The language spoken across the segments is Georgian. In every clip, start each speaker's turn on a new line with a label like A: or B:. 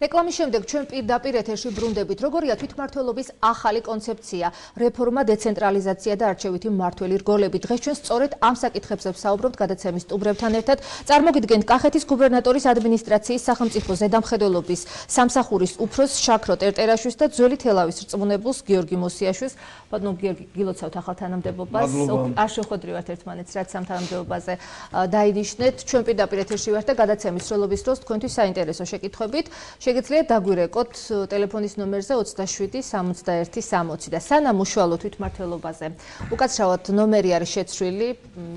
A: რეკლამის შემდეგ ჩვენ პირდაპირ ეთერში ბრუნდებით. როგორია თვითმმართველობის ახალი კონცეფცია, რეფორმა, დეცენტრალიზაცია და არჩევითი მმართველი რგოლები. დღეს ჩვენ სწორედ ამ საკითხებზე ვსაუბრობთ გადაცემის სტუმრებთან ერთად. წარმოგიდგენთ კახეთის გუბერნატორის ადმინისტრაციის სახელმწიფო ზედამხედველობის სამსახურის უფროს შაქრო ტერტერაშვილს და ძველი თელავის რწმუნებულს გიორგი მოსიაშვილს. ბატონო გიორგი, გილოცავთ ახალ თანამდებობას. არ შევხვედრივართ ერთმანეთს, რაც ამ თანამდებობაზე დაინიშნეთ. ჩვენ პირდაპირ ეთერში ვართ და გადაცემის სრულობის დროს თქვენთვის საინტერესო შეკითხვებით შეგიძლიათ დაგვირეკოთ ტელეფონის ნომერზე 27 61 60 და სანამ უშუალო თვითმმართველობაზე უკაცრავად ნომერი არის შეცვლილი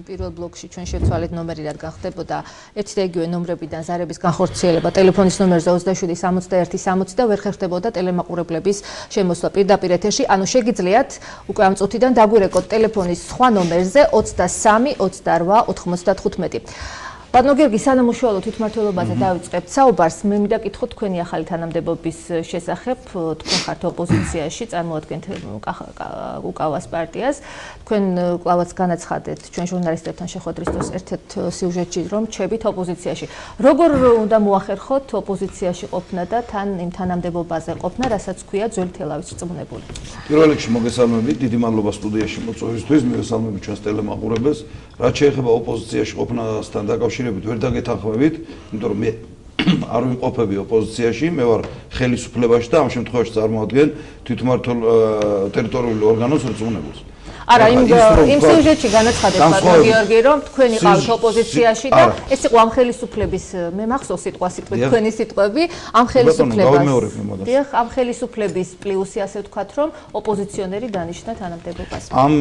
A: პირველ ბლოკში ჩვენ შევცვალეთ ნომერი რადგან ხდებოდა ერთი და იგივე ნომრებიდან ზარების განხორციელება ტელეფონის ნომერზე 27 61 60 და ვერ ხერხდებოდა ტელემაყურებლების შემოსვლა პირდაპირ ეთერში ანუ შეგიძლიათ უკვე ამ წუთიდან დაგვირეკოთ ტელეფონის სხვა ნომერზე 23 28 95 ბატონო გიორგი, სანამ უშუალო თვითმმართველობაზე დავიწყებთ საუბარს, მე მინდა კითხოთ თქვენი ახალი თანამდებობის შესახებ. თქვენ ხართ ოპოზიციაში, წარმოადგენთ უკავას პარტიას. თქვენ კლავაც განაცხადეთ ჩვენ ჟურნალისტებთან შეხვედრის დროს ერთ-ერთ სიუჟეტში, რომ ჩებით ოპოზიციაში. როგორ უნდა მოახერხოთ ოპოზიციაში ყოფნა და თან იმ თანამდებობაზე ყოფნა, რასაც ქვია ძველი თელავის რწმუნებული?
B: პირველ რიგში მოგესალმებით, დიდი მადლობა სტუდიაში მოწვევისთვის, მივესალმებით ჩვენს ტელემაყურებელს. რაც შეეხება ოპოზიციაში ყოფნასთან დაკავშირებით ვერ დაგეთანხმებით, იმიტომ რომ მე არ ვიმყოფები ოპოზიციაში, მე ვარ ხელისუფლებაში და ამ შემთხვევაში წარმოადგენ თვითმმართველ ტერიტორიული ორგანოს რწმუნებულს.
A: არა, იმ სიუჟეტში განაცხადეთ ბატონო გიორგი, რომ თქვენ იყავთ ოპოზიციაში და ეს იყო ამ ხელისუფლების მე მახსოვს სიტყვასიტყვით თქვენი სიტყვები, ამ ხელისუფლებას. დიახ, ამ ხელისუფლების პლუსი ასე ვთქვათ, რომ ოპოზიციონერი დანიშნა თანამდებობას.
B: ამ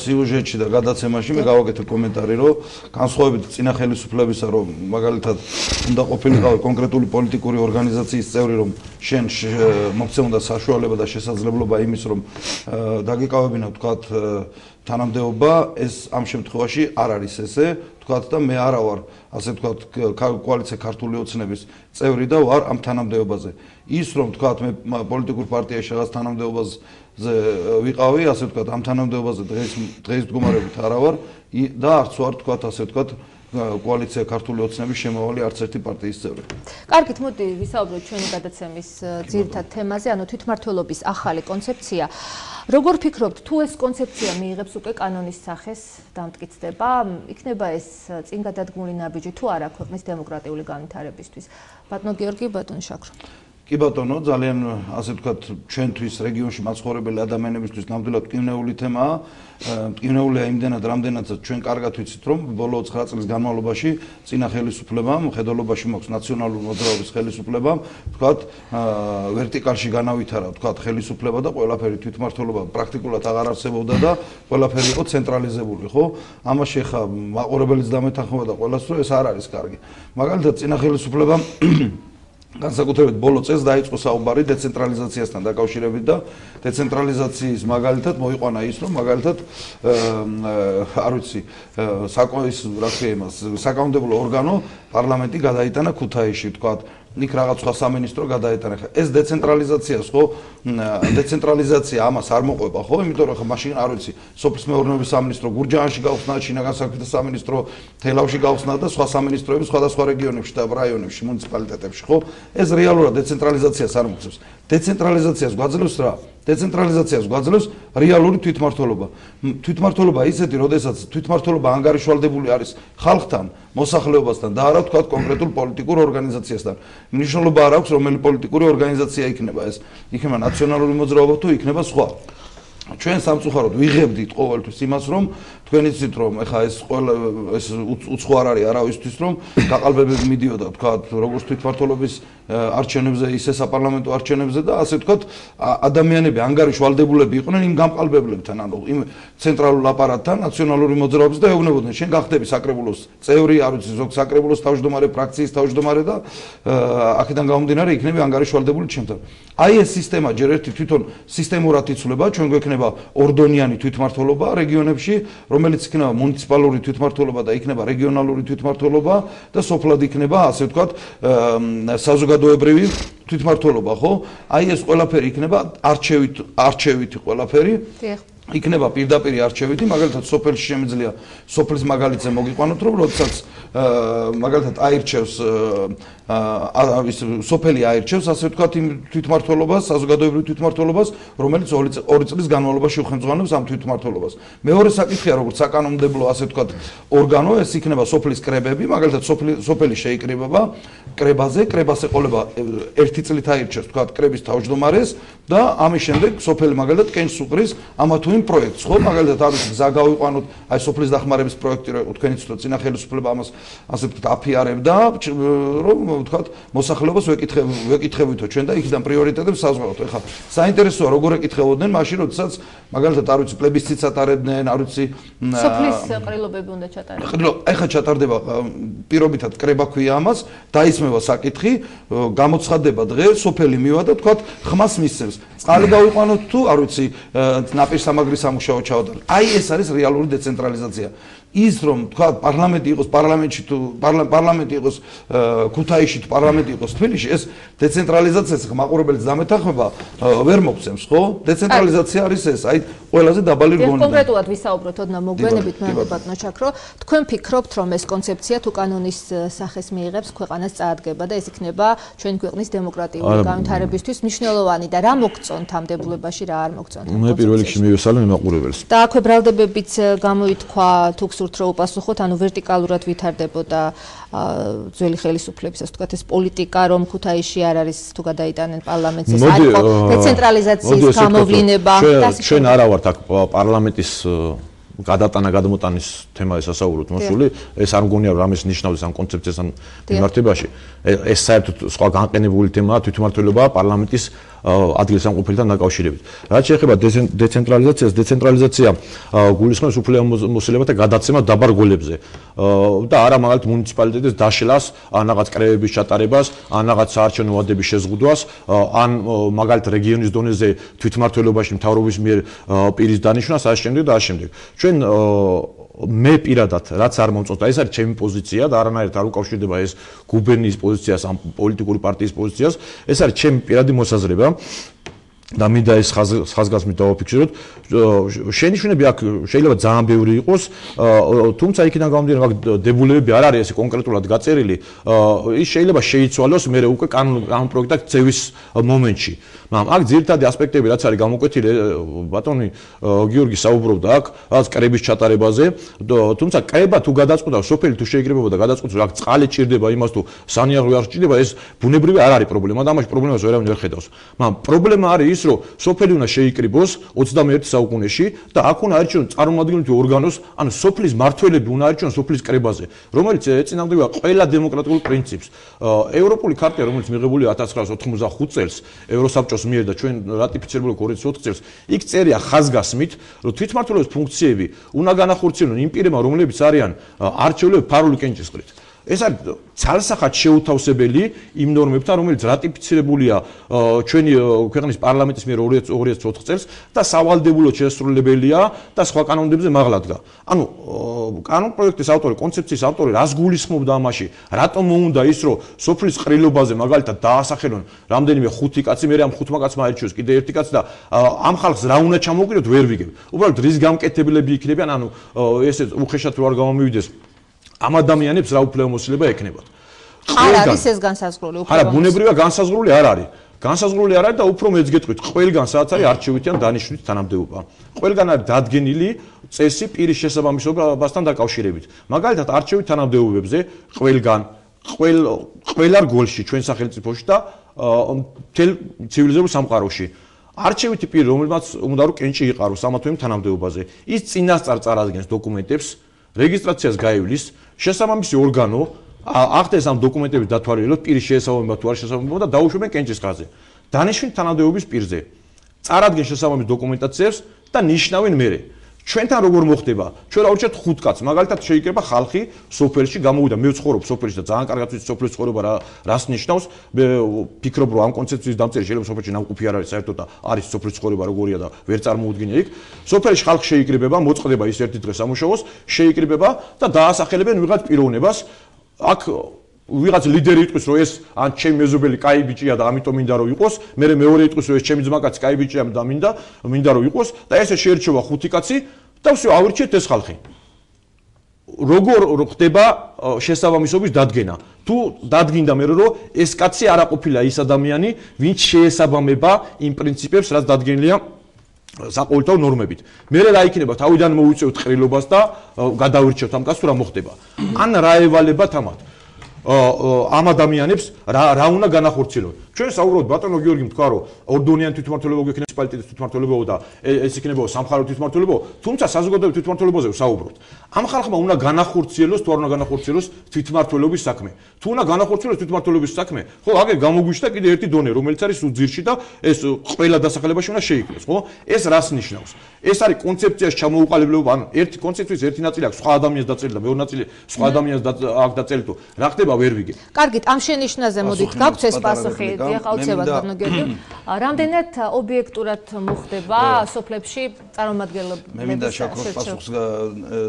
B: სიუჟეტში და გადაცემაში მე გავაკეთე კომენტარი, რომ განსხვავებით წინა ხელისუფლებისა, რომ მაგალითად უნდა ყოფილიყავი კონკრეტული პოლიტიკური ორგანიზაციის წევრი, რომ შენ მოგცემოდა საშუალება და შესაძლებლობა იმის, რომ დაგიკავებინა ვთქვათ თანამდებობა, ეს ამ შემთხვევაში არ არის ესე, ვთქვათ და მე არა ვარ, ასე ვთქვათ, კოალიცია ქართული ოცნების წევრი და ვარ ამ თანამდებობაზე. ის რომ ვთქვათ მე პოლიტიკურ პარტიაში რაღაც თანამდებობაზე ვიყავი, ასე ვთქვათ, ამ თანამდებობაზე დღეს მდგომარეობით არა ვარ და არც ვარ, ვთქვათ, ასე ვთქვათ, კოალიცია ქართული ოცნების შემავალი არც ერთი პარტიის წევრი.
A: კარგით, მოდი ვისაუბროთ ჩვენი გადაცემის ძირითად თემაზე, ანუ თვითმმართველობის ახალი კონცეფცია. როგორ ფიქრობთ, თუ ეს კონცეფცია მიიღებს უკვე კანონის სახეს, დამტკიცდება, იქნება ეს წინ გადადგმული ნაბიჯი თუ არა ქვეყნის დემოკრატიული განვითარებისთვის? ბატონო გიორგი, ბატონო შაქრო.
B: კი ბატონო, ძალიან ასე ვთქვათ, ჩვენთვის რეგიონში მაცხოვრებელი ადამიანებისთვის ნამდვილად მტკივნეული თემაა. მტკივნეულია იმდენად, რამდენადაც ჩვენ კარგად ვიცით, რომ ბოლო 9 წლის განმავლობაში წინა ხელისუფლებამ, მხედველობაში მოხდა ნაციონალური მოძრაობის ხელისუფლებამ, ვთქვათ, ვერტიკალში განავითარა, ვთქვათ, ხელისუფლება და ყველაფერი თვითმმართველობა პრაქტიკულად აღარ არსებობდა და ყველაფერი იყო ცენტრალიზებული, ხო? ამაში ხა მაყურებელიც დამეთანხმება და ყველას რომ ეს არ არის კარგი. მაგალითად, წინა ხელისუფლებამ განსაკუთრებით ბოლო წელს დაიწყო საუბარი დეცენტრალიზაციასთან დაკავშირებით და დეცენტრალიზაციის მაგალითად მოიყვანა ის, რომ მაგალითად არ ვიცი, საკანონმდებლო ორგანო პარლამენტი გადაიტანა ქუთაისში, ვთქვათ, იქ რაღაც სხვა სამინისტრო გადაეტანა. ეს დეცენტრალიზაციას ხო, დეცენტრალიზაცია ამას არ მოყვება, ხო? იმიტომ რომ მაშინ არ ვიცი, სოფლის მეურნეობის სამინისტრო გურჯაანში გავხსნა, შინაგან საქმეთა სამინისტრო თელავში გავხსნა და სხვა სამინისტროები სხვადასხვა რეგიონებში და რაიონებში, მუნიციპალიტეტებში, ხო? ეს რეალურად დეცენტრალიზაციას არ მოხდებს. დეცენტრალიზაციას გვაძლევს რა? დეცენტრალიზაციას გვაძლევს რეალური თვითმმართველობა. თვითმმართველობა ისეთი, როდესაც თვითმმართველობა ანგარიშვალდებული არის ხალხთან, მოსახლეობასთან და არა ვთქვათ კონკრეტულ პოლიტიკურ ორგანიზაციასთან. მნიშვნელობა არ აქვს, რომელი პოლიტიკური ორგანიზაცია იქნება ეს. იქნება ნაციონალური მოძრაობა თუ იქნება სხვა. ჩვენ სამწუხაროდ ვიღებდით ყოველთვის იმას, რომ თქვენ იცით, რომ ეხა ეს ყველა ეს უცხო არ არის არავისთვის, რომ გაყალბებები მიდიოდა, ვთქვათ, როგორც თვითმმართველობის არჩევნებზე, ისე საპარლამენტო არჩევნებზე და ასე ვთქვათ, ადამიანები ანგარიშვალდებულები იყვნენ იმ გამყალბებლებთან, ანუ იმ ცენტრალურ აპარატთან, ნაციონალური მოძრაობის და ეუბნებოდნენ, შენ გახდები საკრებულოს წევრი, არ ვიცი, ზოგ საკრებულოს თავმჯდომარე, ფრაქციის თავმჯდომარე და აქედან გამომდინარე იქნები ანგარიშვალდებული ჩემთან. აი ეს სისტემა ჯერ ერთი თვითონ სისტემურად იცვლება, ჩვენ გვექნება ორდონიანი თვითმმართველობა რეგიონებში, რომელიც იქნება მუნიციპალური თვითმმართველობა და იქნება რეგიონალური თვითმმართველობა და სოფლად იქნება, ასე ვთქვათ, საზოგადოებრივი თვითმმართველობა, ხო? აი ეს ყველაფერი იქნება არჩევითი ყველაფერი. იქნება პირდაპირი არჩევითი, მაგალითად სოფელში შემიძლია სოფლის მაგალითზე მოგიყვანოთ, რომ როდესაც მაგალითად აირჩევს სოფელი აირჩევს ასე ვთქვათ იმ თვითმმართველობას, საზოგადოებრივ თვითმმართველობას, რომელიც 2 წლის განმავლობაში უხელმძღვანელობს ამ თვითმმართველობას. მეორე საკითხია, როგორც საკანონმდებლო ასე ვთქვათ ორგანო, ეს იქნება სოფლის კრებები, მაგალითად სოფელი შეიკრიბება კრებაზე, კრებას ეყოლება 1 წლით აირჩევს ვთქვათ კრების თავმჯდომარეს და ამის შემდეგ სოფელი მაგალითად კენჭს უყრის ამა თუ იმ პროექტს, ხო? მაგალითად არის გზა გავიყვანოთ, აი სოფლის დახმარების პროექტი რო თქვენიც თვითონ წინა ხელისუფლება ამას ასე ვთქვათ აფიარებდა, რომ ვთქვათ მოსახლეობას ვეკითხებითო ჩვენ და იქიდან პრიორიტეტებს საზღვაოთ. ეხლა საინტერესოა როგორ ეკითხებოდნენ მაშინ, როდესაც მაგალითად არ ვიცი პლებისციტს ატარებდნენ, არ ვიცი
A: სოფლის ყრილობები უნდა ჩატარდეს.
B: ეხლა ჩატარდება პირობითად კრება ქვია ამას, დაისმევა საკითხი, გამოცხადდება დღე, სოფელი მივა და თქვათ ხმას მისცემს. წყალი გავიყვანოთ თუ არ ვიცი ნაპირსამაგრის სამუშაო ჩავატაროთ. აი ეს არის რეალური დეცენტრალიზაცია. ის რომ თქვა პარლამენტი იყოს პარლამენტში თუ პარლამენტი იყოს ქუთაისში თუ პარლამენტი იყოს თბილისში, ეს დეცენტრალიზაციას მაყურებელს დამეთანხმება ვერ მოგცემს, ხო? დეცენტრალიზაცია არის ეს, აი ყველაზე დაბალი რგოლი.
A: კონკრეტულად ვისაუბროთ ოდნა მოგვიანებით მე ბატონო ჩაქრო, თქვენ ფიქრობთ რომ ეს კონცეფცია თუ კანონის სახეს მიიღებს ქვეყანას წაადგება და ეს იქნება ჩვენი ქვეყნის დემოკრატიული განვითარებისთვის მნიშვნელოვანი და რა მოგწონთ ამ დებულებაში, რა არ მოგწონთ?
C: მე პირველ რიგში მივესალმე მაყურებელს.
A: და აქვე ბრალდებებიც გამოითქვა თუ რო უპასუხოთ, ანუ ვერტიკალურად ვითარდებოდა ძველი ხელისუფლების, ასე ვთქვათ, ეს პოლიტიკა, რომ ქუთაისში არ არის თუ გადაიტანენ პარლამენტს, ეს არ იყო დეცენტრალიზაციის გამოვლინება.
C: ჩვენ არა ვართ აქ პარლამენტის გადატანა გადმოტანის თემა ესასაუბროთ მოსული, ეს არ მგონია რომ ამის ნიშნავს ამ კონცეფციასთან მიმართებაში. ეს საერთოდ სხვა განყენებული თემაა თვითმმართველობა პარლამენტის ადგილსამყოფელთან დაკავშირებით. რაც შეეხება დეცენტრალიზაციას, დეცენტრალიზაცია გულისხმობს უფლებამოსილებათა გადაცემა დაბარ გოლებზე და არა მაგალითად მუნიციპალიტეტის დაშლას, ან რაღაც კრებების ჩატარებას, ან რაღაც საარჩევნო ვადების შეზღუდვას, ან მაგალითად რეგიონის დონეზე თვითმმართველობაში მთავრობის მიერ პირის დანიშვნას, ასე შემდეგ და ასე შემდეგ. ჩვენ მე პირადად რაც არ მომწონს და ეს არის ჩემი პოზიცია და არანაირად არ უკავშირდება ეს გუბერნიის პოზიციას ამ პოლიტიკური პარტიის პოზიციას, ეს არის ჩემი პირადი მოსაზრება და მინდა ეს ხაზგასმით დავაფიქსიროთ. შენიშვნები აქ შეიძლება ძალიან ბევრი იყოს, თუმცა იქიდან გამომდინარე მაგ დებულებები არ არის ესე კონკრეტულად გაწერილი, ის შეიძლება შეიცვალოს მე უკვე კანონ პროექტად წევის მომენტში. მაგრამ აქ ძირითადი ასპექტები რაც არის გამოკვეთილი, ბატონი გიორგი საუბრობდა აქ რაღაც კრების ჩატარებაზე, თუმცა კრება თუ გადაწყვეტა სოფელი თუ შეიკრიბება და გადაწყვეტს რა წყალი ჭირდება იმას თუ სანიაღი არ ჭირდება, ეს ბუნებრივი არ არის პრობლემა და ამაში პრობლემას ვერავინ ვერ ხედავს. მაგრამ პრობლემა არის ის, რომ სოფელი უნდა შეიკრიბოს 21 საუკუნეში და აქ უნდა აირჩიონ წარმომადგენელი ორგანოს, ანუ სოფლის მმართველები უნდა აირჩიონ სოფლის კრებაზე, რომელიც ეწინააღმდეგება ყველა დემოკრატიულ პრინციპს. ევროპული ქარტია, რომელიც მიღებულია 1985 წელს ევროსაბჭოს მიერ და ჩვენ რატიფიცირებული 2004 წელს, იქ წერია ხაზგასმით, რომ თვითმმართველობის ფუნქციები უნდა განახორციელონ იმ პირებმა, რომლებიც არიან არჩეულები ფარული კენჭისყრით. ეს არის ცალსახად შეუთავსებელი იმ ნორმებთან, რომელიც რატიფიცირებულია ჩვენი ქვეყნის პარლამენტის მიერ 2004 წელს და სავალდებულოდ შესრულებელია და სხვა კანონებზე მაღლა დგა. ანუ კანონ პროექტის ავტორი, კონცეფციის ავტორი რას გულისხმობდა ამაში? რატომ მოუნდა ის, რომ სოფლის ყრილობაზე მაგალითად დაასახელონ რამდენიმე 5 კაცი, მე ამ 5 კაცმა აირჩიოს კიდე 1 კაცი და ამ ხალხს რა უნდა ჩამოვკიდოთ, ვერ ვიგებ. უბრალოდ რის გამკეთებლები იქნებიან, ანუ ესე უხეშად რო არ გამომივიდეს ამ ადამიანებს რა უფლებამოსილება ექნებათ.
A: არ არის ეს განსაზღვრული
C: უფლებამოსილება. არა, ბუნებრივია განსაზღვრული არ არის. განსაზღვრული არ არის და უფრო მეც გეტყვით, ყველგან სადაც არის არჩევითი ან დანიშვნით თანამდებობა. ყველგან არის დადგენილი წესი პირის შესაბამისობასთან დაკავშირებით. მაგალითად, არჩევით თანამდებობებზე ყველგან ყველა რგოლში ჩვენ სახელმწიფოში და მთელ ცივილიზებულ სამყაროში არჩევითი პირი, რომელმაც უნდა რომ კენჭი იყაროს ამა თუ იმ თანამდებობაზე, ის წინასწარ წარადგენს დოკუმენტებს, რეგისტრაციას გაივლის, შესაბამისი ორგანო ახდენს ამ დოკუმენტების დათვალიერებას, პირის შესაბამება თუ არ შესაბამება და დაუშვებენ კენჭის ხაზზე. დანიშვნით თანამდებობის პირზე. წარადგენს შესაბამის დოკუმენტაციებს და ნიშნავენ მერე. ჩვენთან როგორ მოხდება? ჩვენ აურჩევთ 5 კაცს, მაგალითად შეიკრება ხალხი სოფელში, გამოვიდა, მე ვცხოვრობ სოფელში და ძალიან კარგად ვიცი სოფლის ცხოვრება რას ნიშნავს. მე ფიქრობ, რომ ამ კონცეფციის დამწერი შეიძლება სოფელში ნამყოფი არ არის საერთოდ და არის სოფლის ცხოვრება როგორია და ვერ წარმოუდგენია იქ. სოფელში ხალხი შეიკრიბება, მოწყდება ის ერთი დღე სამუშაოს, შეიკრიბება და დაასახელებენ ვიღაც პიროვნებას. აქ ვიღაც ლიდერი იტყვის, რომ ეს ან ჩემი მეზობელი კაი ბიჭია და ამიტომ მინდა რომ იყოს, მე მეორე იტყვის, რომ ეს ჩემი ძმაკაცი კაი ბიჭია და მინდა რომ იყოს და ესე შეერჩევა 5 კაცი და ვсё ავირჩიეთ ეს ხალხი. როგორ ხდება შესაბამისობის დადგენა. თუ დადგინდა მე რომ ეს კაცი არ აყოფილა ის ადამიანი, ვინც შეესაბამება იმ პრინციპებს, რაც დადგენილია საყოველთაო ნორმებით. მე რა იქნება თავიდან მოვიწევთ ყრილობას და გადავირჩევთ ამ კაცს თუ რა მოხდება. ან რა ევალებათ ამათ. ამ ადამიანებს რა უნდა განახორციელონ. ჩვენ საუბრობთ ბატონო გიორგი თქვა რომ ორდონიანი თვითმმართველობა გვექნება მუნიციპალიტეტის თვითმმართველობა და ეს იქნება სამხარეო თვითმმართველობა, თუმცა საზოგადოებრივ თვითმმართველობაზე ვსაუბრობთ. ამ ხალხმა უნდა განახორციელოს თუ არ უნდა განახორციელოს თვითმმართველობის საქმე. თუ უნდა განახორციელოს თვითმმართველობის საქმე, ხო, აგერ გამოგვიშთა კიდე ერთი დონე, რომელიც არის უძირში და ეს ყველა დასახელებაში უნდა შეიქმნას, ხო? ეს რას ნიშნავს? ეს არის კონცეფციაში ჩამოუყალიბება, ანუ ერთი კონცეფციის ერთი ნაწილი აქვს სხვა ადამიანს დაწერილი და მეორე ნაწილი სხვა ადამიანს აქვს დაწერილი თუ რა ხდება ვერ ვიგე.
A: კარგით, ამ შენიშვნაზე მოდით გაგვც ეს პასუხი. დიახავცებად ბატონო გიორგი. რამდენად ობიექტურად მოხდება სოფლებში წარმომადგენლობები?
B: მე მინდა შაქროს პასუხს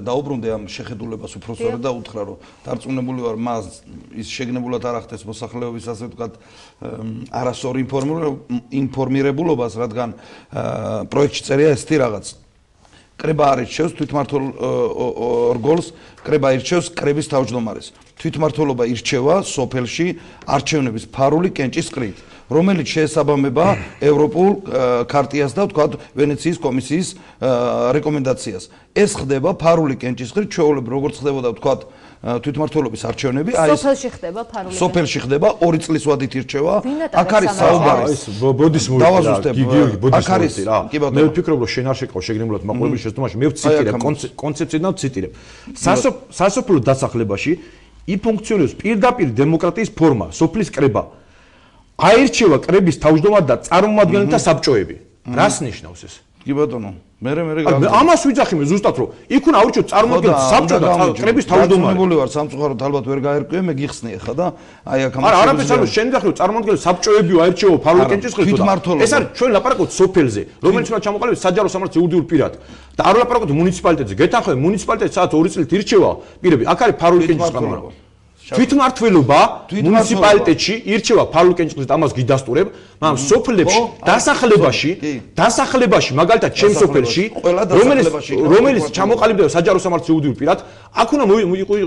B: დაუბრუნდე ამ შეხედულებას უფროსწორად და უთხრა რომ დარწმუნებული ვარ მას ის შეგნებულად არ ახდენს მოსახლეობის ასე ვთქვათ არასწორ ინფორმირებულობას, რადგან პროექტში წერია ესეთი რაღაც. კრება არ ირჩევს თვითმმართველ ორგანოს, კრება ირჩევს კრების თავმჯდომარეს. თვითმმართველობა ირჩევა სოფელში არჩევნების ფარული კენჭის ყრით, რომელიც შეესაბამება ევროპულ ქარტიას და ვთქვათ ვენეციის კომისიის რეკომენდაციას. ეს ხდება ფარული კენჭის ყრით, ჩვეულებრივ როგორც ხდებოდა ვთქვათ თვითმმართველობის არჩევნები,
A: სოფელში ხდება ფარული.
B: სოფელში ხდება 2 წლის ვადით ირჩევა. აქ არის საუბარი.
C: ბოდის
B: დავაზუსტებ.
C: აქ არის რა. მე ვფიქრობ რომ შენ არ შეკავ შეგნებულად მაყურებლის შესწრებაში. მე ვციტირებ კონცეფციიდან ვციტირებ. სასოფლო დასახლებაში იფუნქციონირებს პირდაპირ დემოკრატიის ფორმა, სოფლის კრება. აირჩევა კრების თავმჯდომარე და წარმომადგენელთა საბჭოები. რას ნიშნავს ეს?
B: კი ბატონო, მე
C: ამას ვიძახი მე ზუსტად რომ იქ უნდა აურჩიოთ წარმომადგენელთა საბჭო და კრების თავმჯდომარე.
B: მოგული ვარ სამწუხაროდ ალბათ ვერ გაერკვე, მე გიხსნი ახლა და აი აქ ამას.
C: არა, არაფერს არ შენ ვიძახი რომ წარმომადგენელთა საბჭოები აირჩევა ფარული კენჭის ხელით და ეს არის ჩვენ ლაპარაკობთ სოფელზე, რომელიც უნდა ჩამოყალიბდეს საჯარო სამართლის იურიდიულ პირად. და არ ვლაპარაკობთ მუნიციპალიტეტზე. გეთანხმები მუნიციპალიტეტი სადაც 2 წლით ირჩევა პირები, აქ არის ფარული კენჭის კანონი. თვითმმართველობა მუნიციპალიტეტში ირჩევა ფარული კენჭის ხელით, ამას გიდასტურებ, მაგრამ სოფლებში დასახლებაში მაგალითად ჩემ სოფელში რომელიც ჩამოყალიბდება საჯარო სამართლის იურიდიულ პირად, აქ უნდა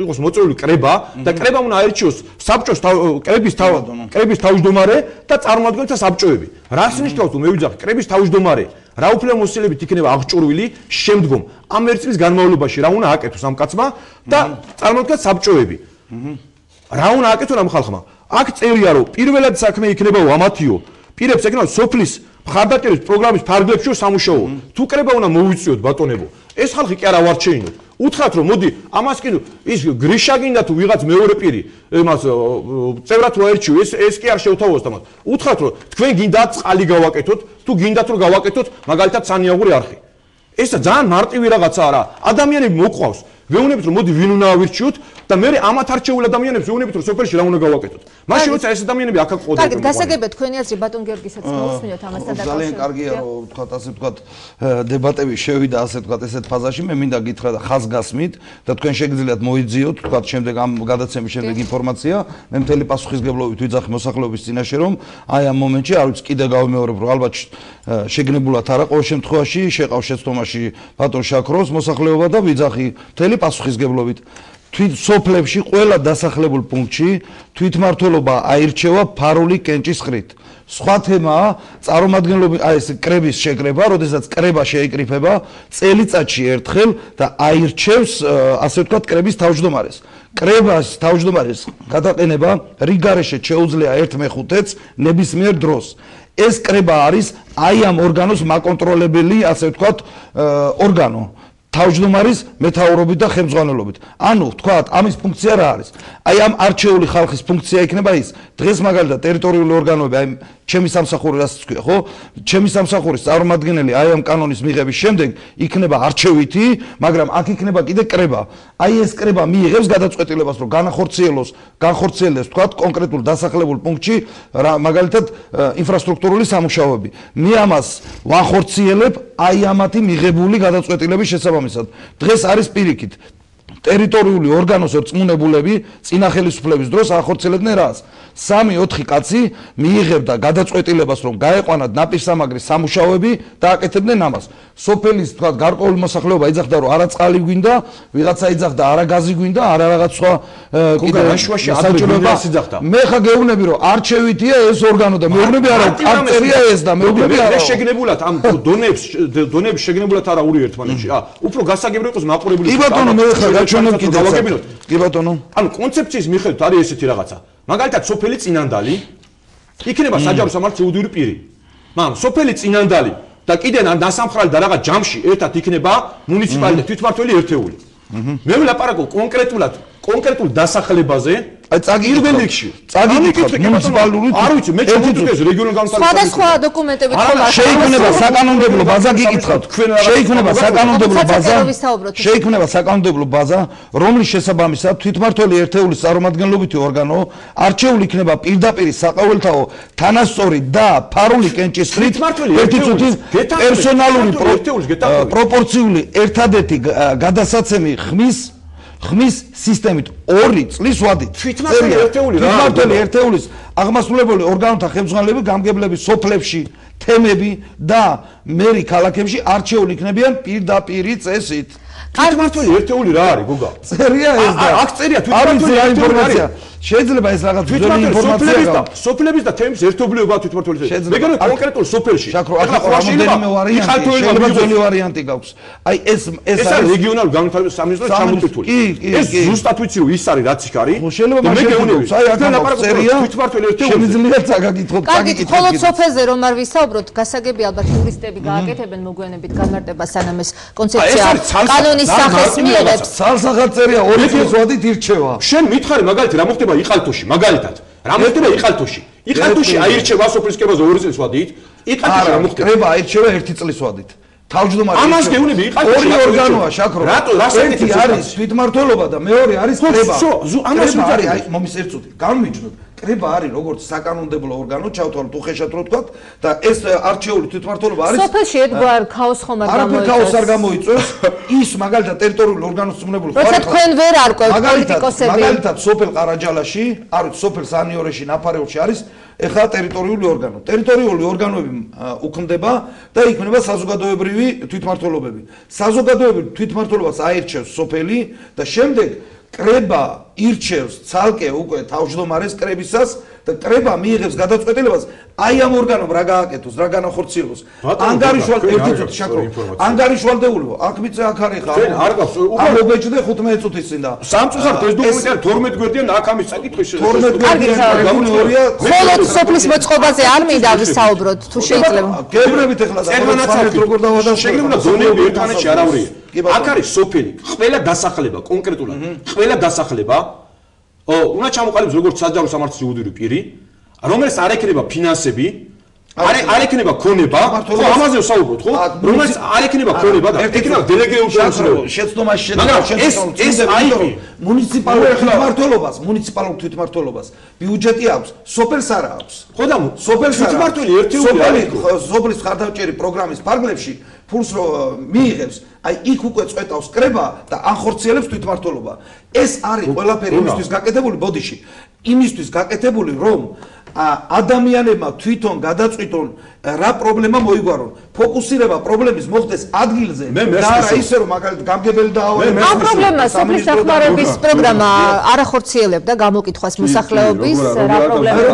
C: იყოს მოწვეული კრება და კრებამ უნდა აირჩიოს საბჭოს კრების თავმჯდომარე და წარმომადგენელთა საბჭოები. რას ნიშნავს თუ მე ვიძახი კრების თავმჯდომარე რა უფლებამოსილებით იქნება აღჭურვილი შემდგომ ამ 1 წლის განმავლობაში რა უნდა აკეთოს ამ კაცმა და წარმომადგენელთა საბჭოები. რა უნდა აკეთონ ამ ხალხმა? აქ წერია რომ პირველად საქმე იქნება ამათიო. პირებს ეკნება სოფლის მხარდაჭერის პროგრამის ფარგლებში სამუშაო. თუ კრება უნდა მოვიწიოთ ბატონებო. ეს ხალხი კი არა ვარჩეინოთ. უთხრათ რომ მოდი ამას კი ის გრიშა გინდა თუ ვიღაც მეორე პირი იმას წევრად რო აერჩიო ეს კი არ შევთავაზოთ ამას. უთხრათ რომ თქვენ გინდათ წყალი გავაკეთოთ თუ გინდათ რომ გავაკეთოთ მაგალითად სანიაღური არხი. ეს ძალიან მარტივი რაღაცაა რა. ადამიანები მოყვავს. ვეუბნებით რომ მოდი ვინ უნდა ავირჩიოთ და მე ამათ არჩეულ ადამიანებს ვეუბნებით რომ სოფელში რა უნდა გავაკეთოთ. მაშინ როცა ეს ადამიანები აქ აკყოდნენ.
A: კარგი, გასაგებია თქვენი აზრი ბატონ გიორგისაც მოვსმინოთ ამასთან დაკავშირებით.
B: ძალიან კარგია რომ ვთქვათ ასე ვთქვათ დებატები შევიდა ასე ვთქვათ ესეთ ფაზაში. მე მინდა გითხრა და ხაზგასმით და თქვენ შეგიძლიათ მოიძიოთ ვთქვათ შემდეგ ამ გადაცემის შემდეგ ინფორმაცია. მე მთელი პასუხისგებლობით ვიძახი მოსახლეობის წინაშე რომ აი ამ მომენტში არ ვიცი კიდე გავიმეორებ რომ ალბათ შეგნებულად არა ყოველ შემთხვევაში შეყავს შეცდომაში ბატონ შაქროს მოსახლეობა და ვიძახი მთელი პასუხისგებლობით თვით სოფლებში ყველა დასახლებულ პუნქტში თვითმმართველობა აირჩევა ფარული კენჭის ყრით. სხვა თემაა წარმომადგენლობის აი ეს კრების შეკრება, როდესაც კრება შეიკრიფება წელიწადში ერთხელ და აირჩევს ასე ვთქვათ კრების თავმჯდომარეს. კრებას თავმჯდომარეს გადაყენება რიგარეშე შეუძლია 1/5-ს ნებისმიერ დროს. ეს კრება არის აი ამ ორგანოს მაკონტროლებელი ასე ვთქვათ ორგანო. თავმჯდომარის მეთაურობით და ხელმძღვანელობით. ანუ ვთქვათ, ამის ფუნქცია რა არის? აი ამ არჩეული ხალხის ფუნქცია იქნება ის. დღეს მაგალითად ტერიტორიული ორგანოები, აი ჩემი სამსახური რასაც თქვია, ხო? ჩემი სამსახურის წარმომადგენელი აი ამ კანონის მიღების შემდეგ იქნება არჩევითი, მაგრამ აქ იქნება კიდე კრება. აი ეს კრება მიიღებს გადაწყვეტილებას, რომ განხორციელდეს ვთქვათ, კონკრეტულ დასახლებულ პუნქტში მაგალითად ინფრასტრუქტურული სამუშაოები. მე ამას ვახორციელებ აი ამათი მიღებული გადაწყვეტილების შესაბამისად. დღეს არის პირიქით ტერიტორიული ორგანოს რწმუნებულები წინა ხელისუფლების დროს ახორციელებდნენ რას? 3-4 კაცი მიიღებდა გადაწყვეტილებას, რომ გაეყვანათ ნაპირსამაგრის სამუშაოები და აკეთებდნენ ამას. სოფელის თქვა გარკვეული მოსახლეობა იძახდა, რომ არა წყალი გვინდა, ვიღაცა იძახდა არა გაზი გვინდა, არა რაღაც სხვა
C: კიდე საჭიროება იძახდა.
B: მე ხა გეუბნები, რომ არჩევითია ეს ორგანო და მეუბნები არა, კარწერია ეს და მეუბნები არა.
C: ეს შეგნებულად ამ დონეებს შეგნებულად არა ორი ერთმანეთში. უფრო გასაგებრი იყოს მაყურებელი.
B: კი ბატონო, მე ხა გაჩვენებ კიდევ. კი ბატონო.
C: ანუ კონცეფციის მიხედვით არის ესეთი რაღაცა. მაგალითად, სოფელი წინანდალი იქნება საჯარო სამართლის იურიდიული პირი. მაგრამ სოფელი წინანდალი და კიდე დასამხრალი და რაღაც ჯამში ერთად იქნება მუნიციპალიტეტი თვითმმართველი ერთეული. მე ვილაპარაკო კონკრეტულ დასახლებაზე.
B: აი წაგიგდეთ მუნიციპალური
C: არ ვიცი მე ჩემთვის ეს რეგიონულ განვითარების
A: სხვადასხვა დოკუმენტებით ხომ
B: შეიქმნება საკანონმდებლო ბაზა გიკითხავთ შეიქმნება საკანონმდებლო ბაზა რომლის შესაბამისად თვითმმართველი ერთეულის წარმომადგენლობითი ორგანო არჩეული იქნება პირდაპირ საყოველთაო თანასწორი და ფარული კენჭისყრით ერთი წუთის პერსონალური პროპორციული ერთადერთი გადასაცემი ხმის სისტემით 2 წლის ვადით თვითმმართველი ერთეულის აღმასრულებელი ორგანოთა ხელმძღვანელები გამგებლები სოფლებში თემები და მერი ქალაქებში არჩეული იქნებიან პირდაპირ წესით
C: თვითმმართველი ერთეული რა არის გოგა
B: წერია ეს და
C: აქ წერია თვითმმართველი ერთეული
B: შეიძლება ეს რაღაც ძველი ინფორმაცია
C: სოფლების და თემის ერთობლიობა თვითმმართველი მეგონა კონკრეტულ სოფელში
B: ახლა რამოდენიმე ვარიანტი შეიძლება ძველი ვარიანტი გაქვს აი ეს
C: არის რეგიონალური განვითარების სამინისტროს ჩამოტვირთული ეს ზუსტად ვიცი რომ ის არის რაც იქ არის
B: შეიძლება მაგეუნებს აი აქ წერია
C: თვითმმართველი ერთეული
B: შემიძლია წაგაკითხოთ
A: მხოლოდ სოფელზე რომ არ ვისაუბროთ გასაგები ალბათ იურისტები გააკეთებენ მოგვიანებით განმარტება სანამ ეს კონცეფცია კანონის სახეს მიიღებს
B: სალსახად წერია 2 წლის ვადით ირჩევა
C: შენ მითხარი მაგალითად რა მოხდება იყალთოში მაგალითად რა მოხდება იყალთოში აირჩევა სოფლისკებაზე 2 წლის ვადით იყალთოში რა მოხდება
B: კრება აირჩევა 1 წლის ვადით თავმჯდომარე
C: ამას გეუბნები იყალთოში
B: ორი ორგანოა შაქრო
C: რატო რა
B: ერთი არის თვითმმართველობა და მეორე არის კრება
C: ამას
B: არის აი მომის ერთ წუთი განვიჯნოთ კრება არის როგორც საკანონმდებლო ორგანო ჩავთვალოთ უხეშად რო თქვა და ეს არჩეული თვითმმართველობა არის
A: სოფელში ერთგვარ ქაოს ხომ არ
B: გამოიწვევს არაფერ ქაოს არ გამოიწვევს ის მაგალითად ტერიტორიული ორგანოს წმუნებული
A: ხარ როცა თქვენ ვერ არკვევთ პოლიტიკოსები
B: მაგალითად სოფელ ყარაჯალაში არის სოფელ სანიორეში ნაფარეულში არის ეხლა ტერიტორიული ორგანოები უქმდება და იქმნება საზოგადოებრივი თვითმმართველობები საზოგადოებრივ თვითმმართველობას აირჩევს სოფელი და შემდეგ კრება ირჩევს ცალკე უკვე თავმჯდომარეს კრებისას და კრება მიიღებს გადაწყვეტილებას აი ამ ორგანომ რა გააკეთოს, რა განახორციელოს. ანგარიშვალ ერთი წუთი შაკრო. ანგარიშვალდეულო, აქ მიწე აქ არის ხა.
C: არ გავს.
B: უკვე მობეჭდე 15 წუთის წინ და.
C: სამწუხაროდ ეს დოკუმენტი 12 გვერდიან აქ ამის საკითხი
B: 12 გვერდია.
A: მხოლოდ სოფლის მოწყობაზე არ მინდა ვისაუბროთ, თუ შეიძლება.
B: გებრებით ეხლა და
C: როგორ დავადასტუროთ. შეგნებოდა ზონები ერთმანეთში არავრია. აქ არის სოფელი, ყველა დასახლება კონკრეტულად. ყველა დასახლება უნდა ჩამოყალიბდეს როგორც საჯარო სამართლის იურიდიული პირი, რომელიც არ ექნება ფინანსები, არ ექნება ქონება, ხო ამაზე ვსაუბრობთ, ხო? რომელიც არ ექნება ქონება და ექნება დელეგირებული შემოსავლები.
B: შეცდომაში ეს აიღო მუნიციპალურ თვითმმართველობას ბიუჯეტი აქვს, სოფელს არა აქვს.
C: ხო და სოფელს თვითმმართველი ერთეული
B: სოფლის ხარდაჭერი პროგრამის ფარგლებში ფულს მიიღებს, აი იქ უკვე წვეტავს კრება და ახორციელებს თვითმმართველობა. ეს არის ყველაფერი იმისთვის გაკეთებული ბოდიში. იმისთვის გაკეთებული რომ ადამიანებმა თვითონ გადაწყვიტონ რა პრობლემა მოიგვარონ. ფოკუსირება პრობლემის მოხდეს ადგილზე და არა ისე რომ მაგალითად გამგებელი დაავადება.
A: ამ პრობლემას სოფლის დახმარების პროგრამა არ ახორციელებდა გამოკითხვას მოსახლეობის რა პრობლემა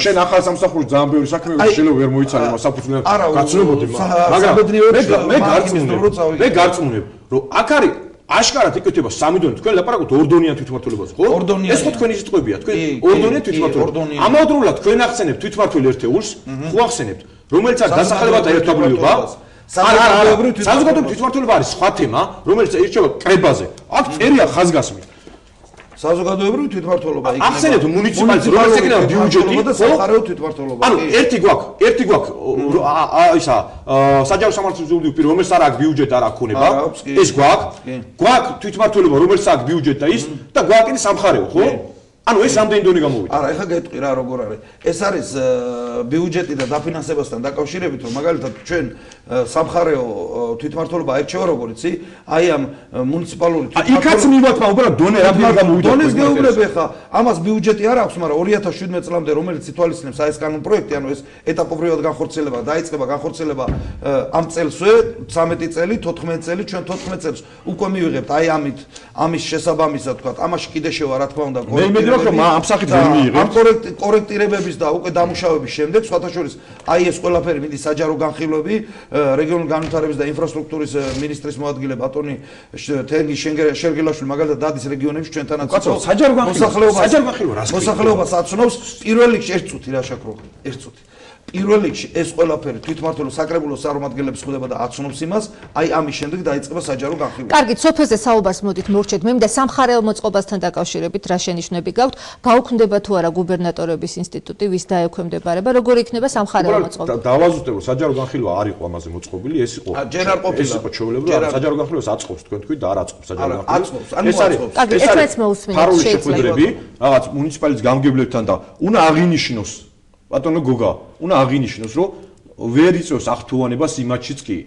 C: შენ ახალ სამსახურში ძალიან ბევრი საქმეა შეიძლება ვერ მოიცანე მას საფუძვლად გაცნობოდი მაგრამ მე გარწმუნებ რომ აქ არის აშკარად იკეთება სამიდონი თქვენ ლაპარაკობთ ორდონიან თვითმმართველობაზე ხო? ეს ხო თქვენი სიტყვებია თქვენ ორდონიან თვითმმართველობა. ამავდროულად თქვენ ახსენებთ თვითმმართველ ერთეულს, ხო ახსენებთ, რომელიც არის დასახლებათა ერთობლიობა. საზოგადოებრივი თვითმმართველობა არის სხვა თემა, რომელიც ირჩევა კრებაზე. აქ წერია ხაზგასმით.
B: საზოგადოებრივი თვითმმართველობა იქნება.
C: ახსენებთ მუნიციპალიტეტი, რომელიც ექნება ბიუჯეტი
B: და სამხარეო თვითმმართველობა.
C: ანუ ერთი გვაქვს ისა საჯარო სამართლის იურიდიული პირი, რომელიც არ აქვს ბიუჯეტი, არ აქვს ქონება. ეს გვაქვს თვითმმართველობა, რომელიც აქვს ბიუჯეტი და ის და გვაქვს კიდე სამხარეო, ხო? ანუ ეს ამდენი დონე გამოვიდა.
B: არა, ეხლა გეტყვი რა როგორ არის. ეს არის ბიუჯეტი და დაფინანსებასთან დაკავშირებით, რომ მაგალითად ჩვენ სამხარეო თვითმმართველობა აირჩევა როგორ იცი? აი ამ მუნიციპალური
C: იქაც მივათმა უბრალოდ დონე რა გამოვიდა.
B: დონეს გეუბნები ეხლა, ამას ბიუჯეტი არ აქვს, მაგრამ 2017 წლამდე რომელიც ითვალისწინებს აი ეს კანონ პროექტი, ანუ ეს ეტაპობრივად განხორციელება, დაიწყება განხორციელება ამ წელსვე 13 წელი, 14 წელი, ჩვენ 14 წელს უკვე მივიღებთ აი ამის შესაბამისად თქვა, ამაში კიდე შევა რა თქმა უნდა
C: ამ სახით ვერ მიიღებთ.
B: ამ კორექტირებების და უკვე დამუშავების შემდეგ, სხვათა შორის, აი ეს ყველაფერი მიდის საჯარო განხილვები, რეგიონული განვითარების და ინფრასტრუქტურის მინისტრის მოადგილე ბატონი თენგი შერგელაშვილი მაგალითად დადის რეგიონებში ჩვენთანაც
C: საჯარო განხილვა
B: მოსახლეობას აცნობს პირველ რიგში ერთ წუთი რა შეკროხ ერთ წუთი პირველ რიგში ეს ყველაფერი თვითმმართველო საკრებულოს წარმომადგენლებს ხვდება და აცნობს იმას, აი ამის შემდეგ დაიწყება საჯარო განხილვა.
A: კარგით, სოფელზე საუბარს მოდით მორჩეთ. მე მინდა სამხარეო მოწყობასთან დაკავშირებით რა შენიშვნები გაქვთ? გაუქმდება თუ არა გუბერნატორების ინსტიტუტი, ვის დაექვემდებარება, როგორ იქნება სამხარეო მოწყობა?
C: დავაზუსტებ, რომ საჯარო განხილვა არ იყო ამაზე მოწყობილი, ეს იყო.
B: ჯერ არ ყოფილა.
C: ეს იყო ჩვეულებრივი, საჯარო განხილვას აწყობს თქვენ თქვით და არ აწყობს საჯარო განხილვას.
B: აწყობს, ანუ აწყობს.
A: კარგი, ერთმანეთს მოусმინეთ
C: შეიძლება. რაღაც მუნიციპალიტეტის გამგებლებთან და უნდა აღინიშნოს ბატონო გოგა, უნდა აღინიშნოს, რომ ვერ იწევს ახთუანებას იმათშიც კი.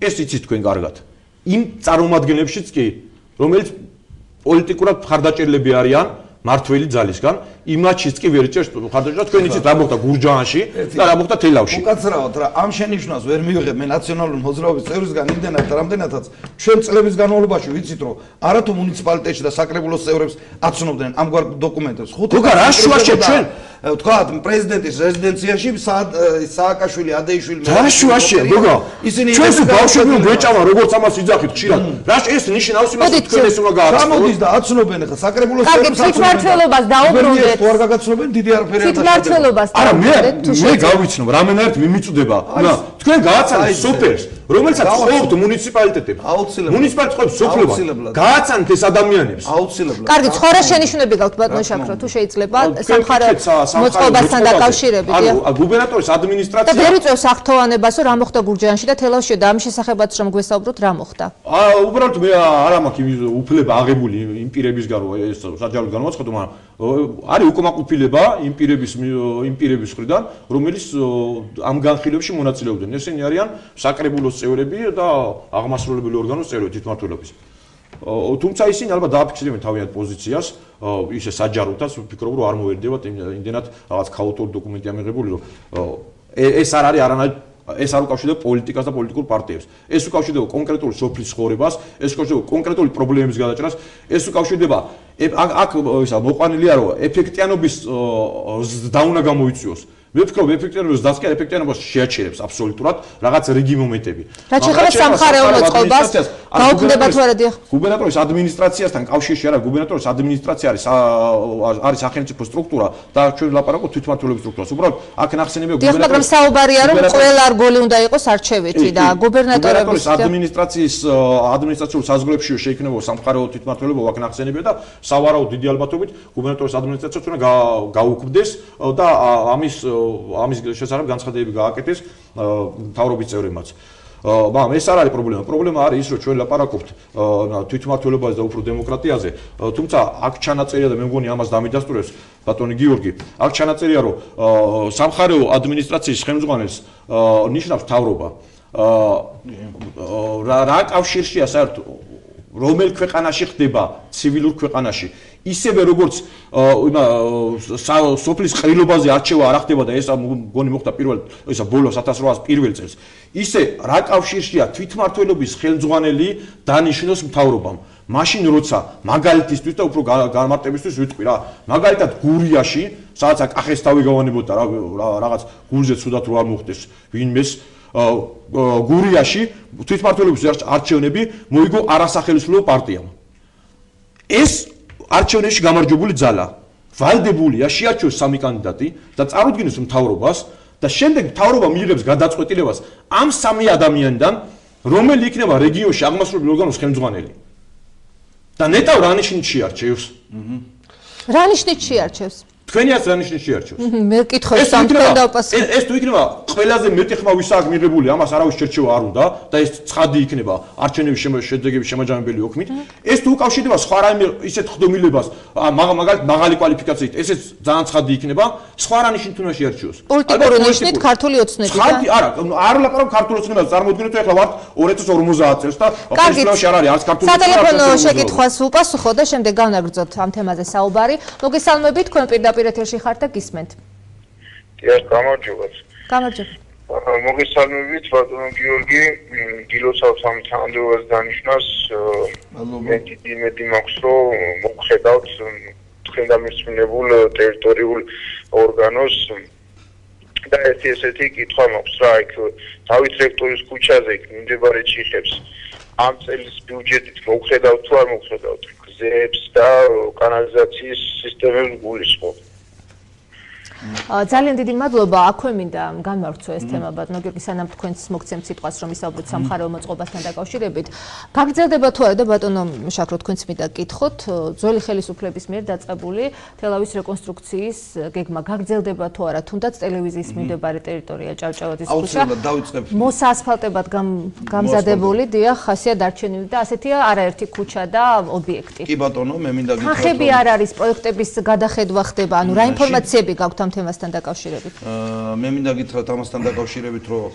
C: ეს იცით თქვენ კარგად. იმ წარმომადგენლებშიც კი, რომელიც პოლიტიკურად მხარდაჭერილები არიან მართველი ძალისგან, იმათშიც კი ვერ იწევს მხარდაჭერილებას. თქვენ იცით რა მოხდა გურჯაანში და რა მოხდა თელავში.
B: უკაცრავად რა, ამ შენიშვნას ვერ მივიღებ მე ნაციონალური მოძრაობის წევრისგან იმდენად და რამდენადაც ჩვენ წლების განმავლობაში ვიცით, რომ არათუ მუნიციპალიტეტში და საკრებულოს წევრებს აცნობდნენ ამგვარ დოკუმენტებს.
C: გოგა რა შუაშია ჩვენ
B: თქვათ პრეზიდენტის რეზიდენციაში სააკაშვილი, ადეიშვილი
C: რა შუაშია გოგა ჩვენს ბავშვები გვეჭამა როგორც ამას იძახით ხშირად რა ეს ნიშნავს იმას რომ თქვენ ეს უნდა გააცნოთ
B: გამოდის და აცნობენ ხა საკრებულოს
A: წევრებს თვითმმართველობას დაუბრუნდეთ
B: თუ არ გაგაცნობენ დიდი არაფერი არ
A: თვითმმართველობას
C: არა მე გავიცნობ რამენად მიმიწვდება და თქვენ გააცანეთ სოფელს რომელსაც ყოფთ მუნიციპალიტეტები მუნიციპალიტეტს ყოფთ სოფლებს გააცანეთ ეს ადამიანებს
B: აუცილებლად
A: კარგი სხვა შენიშვნები გაქვთ ბატონო შაქრო თუ შეიძლება სამხარეო მოწყობასთან დაკავშირებით
C: გუბერნატორის ადმინისტრაცია
A: და ვერ იწევს ახთოვანებას რომ რა მოხდა გურჯაანში და თელავში და ამ შესახებაც რომ გვესაუბროთ რა მოხდა
C: უბრალოდ მე არ მაქვს უფლება აღებული იმ პირებისგან რომ ეს საჯაროდ განვაცხადო მაგრამ არის უკმაყოფილება იმ პირების მხრიდან რომელიც ამ განხილვებში მონაწილეობდნენ ესენი არიან საკრებულოს წევრები და აღმასრულებელი ორგანოს წევრები თვითმმართველობის თუმცა ისინი ალბათ დააფიქსირებენ თავიანთ პოზიციას ისე საჯაროდაც ვფიქრობ რომ არ მოერდებათ იმდენად რაღაც ქაოტური დოკუმენტია მიღებული რომ ეს არ არის არანაირ ეს არ უკავშირდება პოლიტიკას და პოლიტიკურ პარტიებს. ეს უკავშირდება კონკრეტული სოფლის ცხოვრებას, ეს უკავშირდება კონკრეტული პრობლემების გადაჭრას, ეს უკავშირდება აქ ისა მოყვანილია რომ ეფექტიანობის ზრდა უნდა გამოიწვიოს. მე ვფიქრობ ეფექტიანობის ზრდას კი ეფექტიანობას შეაჩერებს აბსოლუტურად რაღაც რიგი მომენტები.
A: რაც შეეხება სამხარეო მოწყობას, გაუქმდება თუ არა დიახ?
C: გუბერნატორის ადმინისტრაციასთან კავშირში არა, გუბერნატორის ადმინისტრაცია არის სახელმწიფო სტრუქტურა და ჩვენ ვლაპარაკობთ თვითმმართველობის სტრუქტურას. უბრალოდ აქ ნახსენებია
A: გუბერნატორის მაგრამ საუბარია რომ ყველა რგოლი უნდა იყოს არჩევითი და გუბერნატორების ადმინისტრაციულ საზღვრებში შეიქმნება სამხარეო თვითმმართველობა აქ ნახსენებია და სავარაუდო დიდი ალბათობით გუბერნატორის ადმინისტრაციაც უნდა გაუქმდეს და ამის შესახებ განცხადებები გააკეთეს მთავრობის წევრებმაც. მაგრამ ეს არ არის პრობლემა. პრობლემა არის ის, რომ ჩვენ ლაპარაკობთ თვითმმართველობაზე და უფრო დემოკრატიაზე, თუმცა აქ ჩანაწერია და მე მგონი ამას დამიდასტურებს ბატონი გიორგი. აქ ჩანაწერია, რომ სამხარეო ადმინისტრაციის ხელმძღვანელს ნიშნავს მთავრობა. რა კავშირშია საერთოდ რომელ ქვეყანაში ხდება ცივილურ ქვეყანაში ისევე როგორც სოფლის ყრილობაზე არჩევა არ ხდება და ეს მგონი მოხდა ბოლოს 1801 წელს ისე რა კავშირშია თვითმმართველობის ხელმძღვანელი დანიშნოს მთავრობამ მაშინ როცა მაგალითისთვის და უფრო გამარტებისთვის ვიტყვი რა მაგალითად გურიაში სადაც კახესთავი გავანებოდა რაღაც გულზე ცუდად რო არ მოხდეს ვინმეს გურიაში თვითმმართველობის არჩევნები მოიგო არასახელმწიფო პარტიამ ეს არჩევნებში გამარჯვებული ძალა ვალდებულია შეარჩიოს სამი კანდიდატი და წარუდგინოს მთავრობას და შემდეგ მთავრობა მიიღებს გადაწყვეტილებას ამ სამი ადამიანიდან რომელი იქნება რეგიონში აღმასრულებელი ორგანოს ხელმძღვანელი და ნეტავ რა ნიშნით შეარჩევს რა ნიშნით შეარჩევს
C: თქვენიაც რა ნიშნით შეარჩევს
A: მე ვკითხავ სამ თქვენ დავპასუხეთ
C: ეს თუ იქნება ყველაზე მეტი ხმა ვის აქვს მიღებული, ამას არავის შერჩევა არ უნდა და ეს ცხადი იქნება არჩევნების შედეგების შემაჯამებელი ოქმით. ეს თუ უკავშირდება სხვა რაიმე ისეთ ხდომილებას, მაგალითად მაღალი კვალიფიკაციით, ესეც ძალიან ცხადი იქნება, სხვა რა ნიშნით უნდა შეარჩიოს.
A: პოლიტიკური ნიშნით ქართული ოცნები.
C: ცხადი არა, არ ვლაპარაკობ ქართული ოცნებაზე, წარმოიდგინეთ თუ ეხლა ვართ 2050 წელს და ოპოზიციაში არ არის არც ქართული ოცნება.
A: სატელეფონო შეკითხვას ვუპასუხო და შემდეგ განაგრძოთ ამ თემაზე საუბარი. მოგესალმებით, თქვენ პირდაპირ ეთერში ხართ და გისმენთ.
D: გამარჯობათ.
A: გამარჯობა.
D: მოგესალმებით, ბატონო გიორგი, გილოცავთ ამ თანამდებობას დანიშნას. მეტი მაქვს, რომ მოგხედავთ თქვენ დამირწმუნებულ ტერიტორიულ ორგანოს და ესეთი კითხვა მაქვს რა, იქ დავით რექტორის ქუჩაზე იქ მიმდებარე ჩიხებს ამ წელის ბიუჯეტით მოგხედავთ თუ არ მოგხედავთ გზებს და კანალიზაციის სისტემებს გულისხმობ.
A: ძალიან დიდი მადლობა. აქვე მინდა განმარცხო ეს თემა, ბატონო გიორგი, სანამ თქვენს მოგცემთ სიტყვას, რომ ისაუბროთ სამხარეო მოწყობასთან დაკავშირებით. გაგრძელდება თუ არა და ბატონო შაქრო, თქვენც მინდა გკითხოთ, ძველი ხელისუფლების მიერ დაწყებული თელავის რეკონსტრუქციის გეგმა გაგრძელდება თუ არა, თუნდაც ტელევიზიის მიმდებარე ტერიტორია ჭავჭავაძის ქუჩა.
B: აუცილებლად დავიწყებ.
A: მოსასფალტებად გამზადებული, დიახ, ხასია დარჩენილი და ასეთია არაერთი ქუჩა და ობიექტი.
B: კი ბატონო, მე მინდა გითხრათ,
A: ხახები არ არის პროექტების გადახედვა ხდება, ანუ რა ინფორმაციები გაქვთ ამ თემასთან დაკავშირებით?
B: მე მინდა გითხრათ ამასთან დაკავშირებით, რომ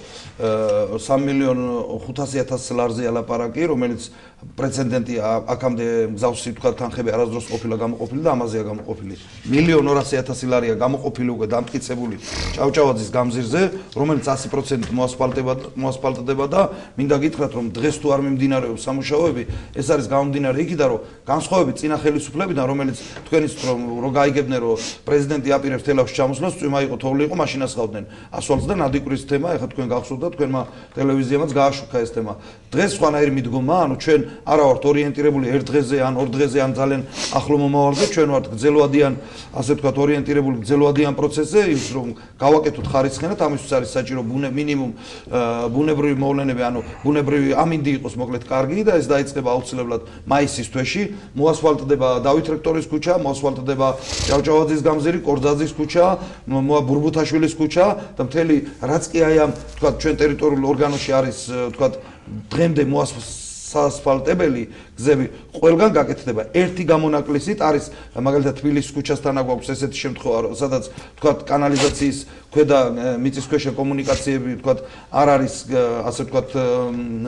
B: 3.500.000 ლარზე ალაპარაკი, რომელიც პრეცედენტი აქამდე გზავსი თქვა თანხები არასდროს ყოფილა გამოყოფილი და ამაზეა გამოყოფილი. 1.200.000 ლარია გამოყოფილი უკვე დამტკიცებული ჭავჭავაძის გამზირზე, რომელიც 100% მოასფალტდება და მინდა გითხრათ, რომ დღეს თუ არ მიმდინარეობს სამუშაოები, ეს არის გამომდინარე იქიდან, რომ განსხვავებით წინა ხელისუფლებიდან, რომელიც თქვენიც რომ გაიგებდნენ, რომ პრეზიდენტი აპირებს თელავში ჩამოსვლას, წვიმა იყო, თოვლი იყო, მაშინას ხავდნენ ასვალს და ნადიკვრის თემა, ეხლა თქვენ გახსოვთ და თქვენმა ტელევიზიამაც გააშუქა ეს თემა. დღეს სხვანაირი მიდგომა, ანუ ჩვენ არა ვართ ორიენტირებული ერთ დღეზე ან ორ დღეზე ან ძალიან ახლო მომავალზე, ჩვენ ვართ გრძელვადიან, ასე ვთქვათ, ორიენტირებული გრძელვადიან პროცესზე, ის რომ გავაკეთოთ ხარისხენად, ამისთვის არის საჭირო მინიმუმ ბუნებრივი მოვლენები, ანუ ბუნებრივი ამინდი იყოს მოკლედ კარგი და ეს დაიწყება აუცილებლად მაისის თვეში, მოასფალტდება დავით რექტორის ქუჩა, მოასფალტდება ჭავჭავაძის გამზირი, კორძაძის ქუჩა, ბურბუთაშვილის ქუჩა და მთელი რაც კი აი ამ ვთქვათ ჩვენ ტერიტორიულ ორგანოში არის ვთქვათ დღემდე მოასფალტებელი გზები ყველგან გაკეთდება. ერთი გამონაკლისით არის მაგალითად თბილისის ქუჩასთან აქვს ესეთი შემთხვევა, სადაც ვთქვათ კანალიზაციის ქვედა მიწისქვეშა კომუნიკაციები ვთქვათ არ არის ასე ვთქვათ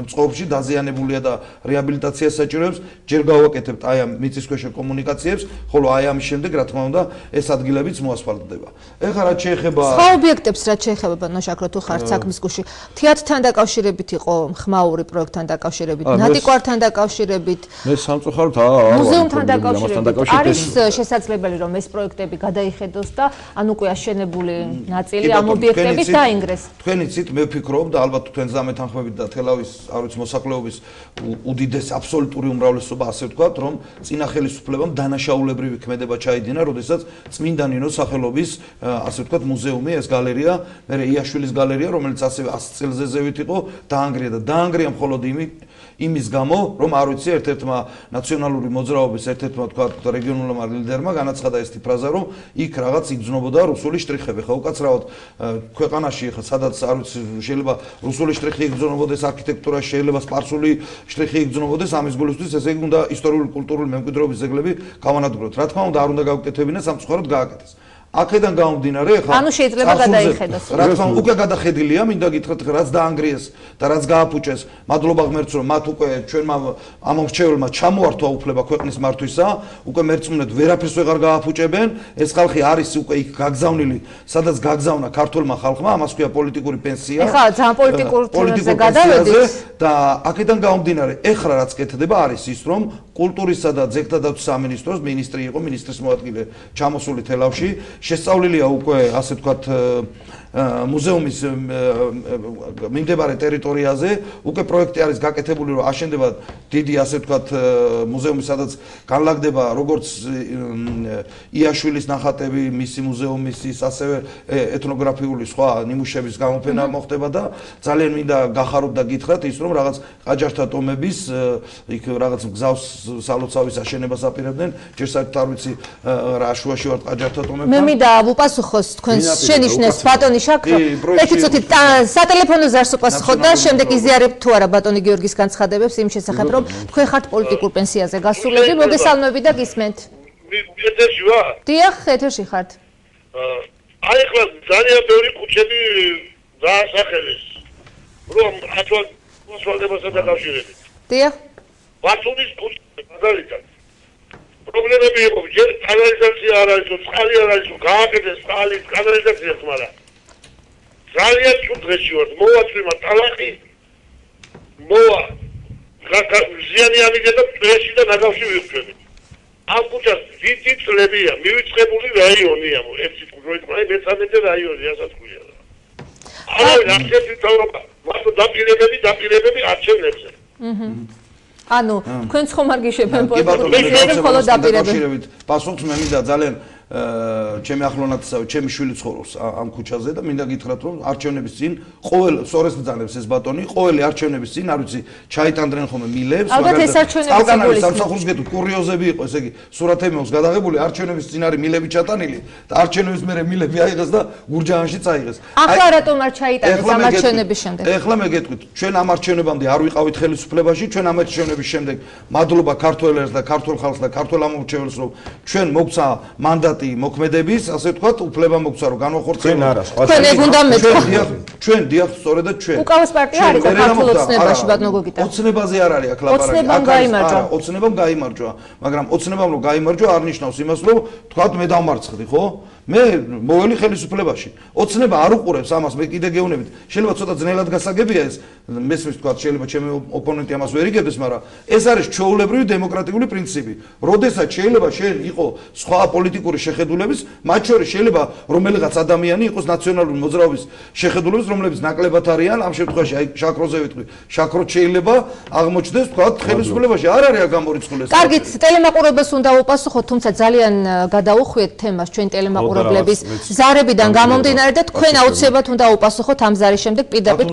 B: მწყობში დაზიანებულია და რეაბილიტაციას საჭიროებს. ჯერ გავაკეთებთ აი ამ მიწისქვეშა კომუნიკაციებს, ხოლო აი ამის შემდეგ რა თქმა უნდა ეს ადგილებიც მოასფალტდება. ეხლა რაც შეეხება
A: სხვა ობიექტებს რაც შეეხება ბატონო შაქრო თუ ხართ საქმის გულში, თეატრთან დაკავშირებით იყო ხმაური პროექტთან დაკავშირებით, ნატიკვართან დაკავშირებით,
C: მე სამწუხაროდ
A: მუზეუმთან დაკავშირებით არის შესაძლებელი რომ ეს პროექტები გადაიხედოს და ან უკვე აშენებული ნაწილი ამ ობიექტების დაინგრეს.
B: თქვენი ცით მე ვფიქრობ და ალბათ თქვენ ზამეთანხმებით და თელავის არ ვიცი მოსახლეობის უდიდეს აბსოლუტური უმრავლესობა ასე ვთქვათ, რომ წინა ხელისუფლებამ დანაშაულებრივი ქმედება ჩაიდინა, როდესაც წმინდა ნინოს სახელობის ასე ვთქვათ მუზეუმი, ეს გალერეა, მე იაშვილის გალერეა, რომელიც ასევე 100 წელზე ზევით იყო, დაანგრია მხოლოდ იმის გამო, რომ არ ვიცი ერთ-ერთმა ნაციონალური მოძრაობის ერთ-ერთმა თქვა რეგიონულმა ლიდერმა განაცხადა ეს ფრაზა, რომ იქ რაღაც იგრძნობოდა რუსული შტრიხები. ხა უკაცრავად ქვეყანაში ხა სადაც არ ვიცი შეიძლება რუსული შტრიხი იგრძნობოდეს არქიტექტურაში, შეიძლება სპარსული შტრიხი იგრძნობოდეს, ამის გულისთვის ესე იგი უნდა ისტორიული კულტურული მემკვიდრეობის ძეგლები გავანადგუროთ. რა თქმა უნდა არ უნდა გავუკეთებინათ, სამწუხაროდ გააკეთეს. აქედან გამომდინარე ხა
A: ანუ შეიძლება გადაიხედოს.
B: რა თქმა უნდა უკვე გადახედილია, მინდა გითხრათ რაც დაანგრიეს და რაც გააფუჭეს, მადლობა ღმერთს რომ მათ უკვე ჩვენმა ამომრჩეველმა ჩამოართვა უფლება ქვეყნის მართვისა, უკვე მერწმუნედ ვერაფერს ვეღარ გააფუჭებენ, ეს ხალხი არის უკვე იქ გაგზავნილი, სადაც გაგზავნა ქართულმა ხალხმა, ამას ქვია პოლიტიკური პენსია.
A: ეხლა ძალიან პოლიტიკურ თემებზე გადავედით
B: და აქედან გამომდინარე, ეხლა რაც კეთდება არის ის, რომ კულტურისა და ძეგლთა დაცვის სამინისტროს მინისტრი იყო, მინისტრის მოადგილე ჩამოსული თელავში. შესწავლილია უკვე ასე ვთქვათ მუზეუმის მიმდებარე ტერიტორიაზე, უკვე პროექტი არის გაკეთებული, რომ აშენდება დიდი ასე ვთქვათ მუზეუმი, სადაც განლაგდება როგორც იაშვილის ნახატები, მისი მუზეუმის ის ასევე ეთნოგრაფიული სხვა ნიმუშების გამოფენა მოხდება და ძალიან მინდა გახაროთ და გითხრათ ის, რომ რაღაც ყაჯართა ტომების იქ რაღაც გზავს სალოცავის აშენებას აპირებდნენ, ჯერ საერთოდ არ ვიცი რა შუაში ვარ ყაჯართა ტომებთან.
A: მე მინდა უპასუხოს თქვენს შენიშვნეს ბატონის შაქრო. ერთი წუთი სატელეფონო ზარს უპასუხოთ და შემდეგ იზიარებთ თუ არა ბატონი გიორგის განცხადებებს იმ შესახებ, რომ თქვენ ხართ პოლიტიკურ პენსიაზე გასულები, მოგესალმები და გისმენთ.
E: ეთერში ვარ?
A: დიახ, ეთერში ხართ.
E: აი ახლა ძალიან ბევრი კუჩები დაასახელეს. რომ ასვალდებასა დაკავშირებით.
A: დიახ.
E: ბათუმის კუჩები მაგალითად. პრობლემები იყო, ჯერ კანალიზაცია არ არის, წყალი არ არის, გააკეთეს წყალი, კანალიზაცია თმარა. ძალიან ცუდ დღეში ვარ, მოვაწვიმა ტალახი. მოვა ზიანი ამიგე და პრეში და ნაგავში ვიხვდები. ამ კუჩას დიდი წლებია, მივიწყებული რაიონია, ერთი კუჩით, აი მეცამეტე რაიონი, რასაც ქვია. არა, არჩევი თავობა, მარტო დაპირებები არჩევნებზე.
A: ანუ თქვენ ხომ არ გიშებენ პოლიტიკურ პენსიაზე, მხოლოდ დაპირებებით.
B: პასუხს მე მინდა ძალიან ჩემი ახლონათესავე, ჩემი შვილი ცხოვრობს ამ ქუჩაზე და მინდა გითხრათ, რომ არჩევნების წინ ყოველ სწორეს ბრძანებს ეს ბატონი, ყოველი არჩევნების წინ, არ ვიცი, ჩაიტანდრენ ხოლმე მილებს,
A: მაგალითად,
B: სამსახურს გეტყვით, კურიოზები იყო, ესე იგი, სურათები მაქვს გადაღებული, არჩევნების წინ არის მილები ჩატანილი და არჩევნების მერე მილები აიღეს და გურჯაანში წაიღეს.
A: ახლა რატომ არ ჩაიტანეს ამ არჩევნების შემდეგ?
B: ეხლა მე გეტყვით, ჩვენ ამ არჩევნებამდე არ ვიყავით ხელისუფლებაში, ჩვენ ამ არჩევნების შემდეგ მადლობა ქართველებს და ქართულ ხალხს და ქართულ ამომრჩეველს, რომ ჩვენ მოგცა მანდატი მოქმედების, ასე ვთქვათ, უფლება მოგცა რომ განვახორციელოთ.
A: თქვენ ეგ უნდა მეთქვა.
B: ჩვენ დიახ, სწორედად ჩვენ.
A: უკავას პარტია არ იყო ქართულ ოცნებაში, ბატონო გოგიტა.
B: ოცნებაზე არ არის აქ ლაპარაკი. ოცნებამ გაიმარჯვა, მაგრამ ოცნებამ რომ გაიმარჯვა არ ნიშნავს იმას, რომ თქვათ მე დავმარცხდი, ხო? მე მოველი ხელისუფლებაში. ოცნება არ უყურებს ამას, მე კიდე გეუბნებით. შეიძლება ცოტა ძნელად გასაგებია ეს, მესმის თქვათ, შეიძლება ჩემი ოპონენტი ამას ვერ იგებდეს, მაგრამ ეს არის ჩვეულებრივი დემოკრატიული პრინციპი. როდესაც შეიძლება შენ იყო სხვა პოლიტიკური შეხედულების, მათ შორის შეიძლება რომელიღაც ადამიანი იყოს ნაციონალური მოძრაობის შეხედულების, რომლებიც ნაკლებად არიან, ამ შემთხვევაში აი შაქროზე ვიტყვი, შაქროც შეიძლება აღმოჩნდეს თქვათ ხელისუფლებაში, არ არის გამორიცხული ეს.
A: კარგით, ტელემაყურებელს უნდა უპასუხოთ, თუმცა ძალიან გადაუხვიეთ თემას ჩვენ ტელემაყურებლების ზარებიდან გამომდინარე და თქვენ აუცილებლად უნდა უპასუხოთ ამ ზარის შემდეგ პირდაპირ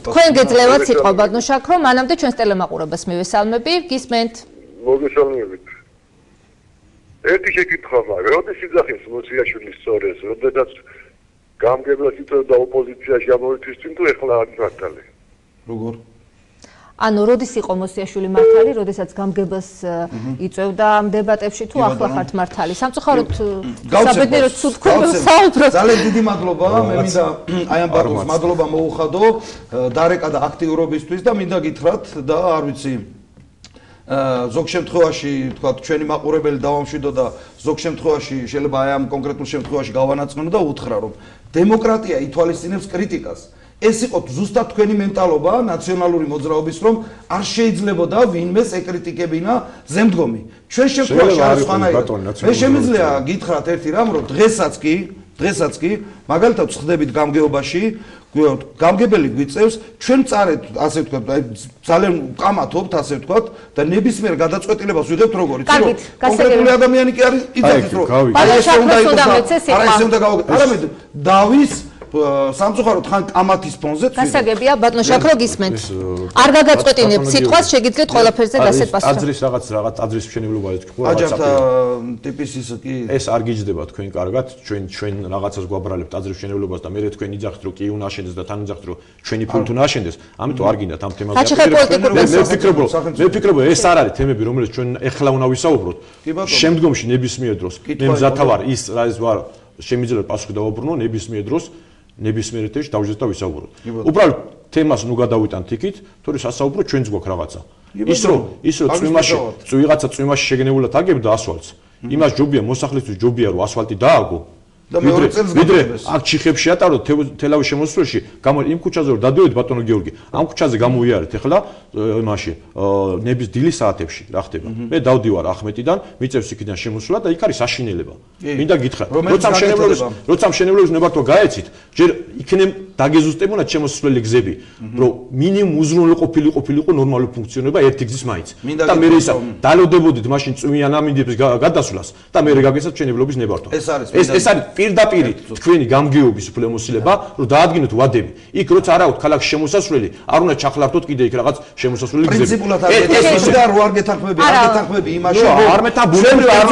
A: თქვენ გეძლევათ სიტყვა ბატონო შაქრო, მანამდე ჩვენს ტელემაყურებელს მივესალმები, გისმენთ.
E: მოგესალმებით. ერთი შეკითხვა მაქვს, როდის იძახის მოციაში სწორეს, როდესაც გამგებლად იწევდა ოპოზიციაში ამოიწვის წინ თუ ეხლა არის მართალი?
B: როგორ?
A: ანუ როდის იყო მოსიაშვილი მართალი, როდესაც გამგებელს იწევდა ამ დებატებში თუ ახლა ხართ მართალი? სამწუხაროდ საბედნიეროდ თუ თქვენ საუბრობთ.
B: ძალიან დიდი მადლობა, მე მინდა აი ამ ბატონს მადლობა მოუხადო დარეკა და აქტიურობისთვის და მინდა გითხრათ და არ ვიცი ზოგ შემთხვევაში თქვა ჩვენი მაყურებელი დავამშვიდო და ზოგ შემთხვევაში შეიძლება აი ამ კონკრეტულ შემთხვევაში გავანაცხნო და უთხრა რომ დემოკრატია ითვალისწინებს კრიტიკას. ეს იყო ზუსტად თქვენი მენტალობა ნაციონალური მოძრაობის რომ არ შეიძლებოდა ვინმეს ეკრიტიკებინა ზემდგომი. ჩვენ შემთხვევაში არის სხვანაირად. მე შემიძლია გითხრათ ერთი რამ რომ დღესაც კი მაგალითად ვხდებით გამგეობაში გამგებელი გვიწევს ჩვენ წარეთ ასე ვთქვათ ძალიან ვკამათობთ ასე ვთქვათ და ნებისმიერ გადაწყვეტილებას ვიღებთ როგორ იცი რომ კონკრეტული ადამიანი კი არის იძახის რომ
A: აი ეს უნდა იყოს
B: ეს უნდა არამედ დავის სამწუხაროდ ხან კამათის ფონზე
A: გასაგებია ბატონო შაქრო გისმენთ არ გაგაწყვეტინებთ სიტყვას შეგიძლიათ ყველაფერზე გასცეთ პასუხი
C: აძრის რაღაც ტაძრის მშენებლობა ეთქვა
B: აჯანთა ტიპის ის კი
C: ეს არ გიჯდება თქვენ კარგად ჩვენ რაღაცას გვაბრალებთ ტაძრის მშენებლობას და მე თქვენ იძახით რომ კი უნდა აშენდეს და თან იძახით რომ ჩვენი ფული უნდა აშენდეს ამიტომ არ გინდათ ამ თემაზე მე ვფიქრობ ეს არ არის თემები რომელიც ჩვენ ეხლა უნდა ვისაუბროთ შემდგომში ნებისმიერ დროს მე მზათა ვარ ის რა ის ვარ შემიძლია პასუხი დავუბრუნო ნებისმიერ დროს ნებისმიერ ეთერში დავждეთ და ვისაუბროთ. უბრალოდ თემას ნუ გადავიტანთ იქით, თორე სასაუბრო ჩვენც გვაქვს რაღაცა. ის რომ ვიღაცა წვიმაში შეგნებულად აგებდა ასფალტს. იმას ჯობია მოსახლისთვის ჯობია რომ ასფალტი დააგო.
B: და მეორე წელს
C: ვიდრე აქ ჩიხებში ატაროთ თელავის შემოსვლაში, იმ ქუჩაზე რომ დადივით ბატონო გიორგი, ამ ქუჩაზე გამოვიარეთ ახლა იმაში ნების დილის საათებში რა ხდება. მე დავდივარ ახმეტიდან, მიწევს იქიდან შემოსვლა და იქ არის საშინელება. მინდა გითხრათ, როცა მშენებლობის ნებართვა გაეცით, ჯერ იქნებ დაგეზუსტებონა შემოსვლელი გზები, რომ მინიმუმ უზრუნველყოფილიყო ნორმალური ფუნქციონირება ერთი გზის მაინც. და მე ისა დალოდებოდით მაშინ წვიმიან ამინდების გადასვლას და მე გაგეცათ მშენებლობის ნებართვა. ეს არის პირდაპირ თქვენი გამგეობის უფლებამოსილება, რომ დაადგინოთ ვადები. იქ როცა არ აქვს ქალაქში შემოსასვლელი, არ უნდა ჩახლართოთ კიდე იქ რაღაც შემოსასვლელი გზები.
B: პრინციპულად ეს და რო არ გეთანხმები, არ გეთანხმები იმაში,
C: არ მეთანხმები, არ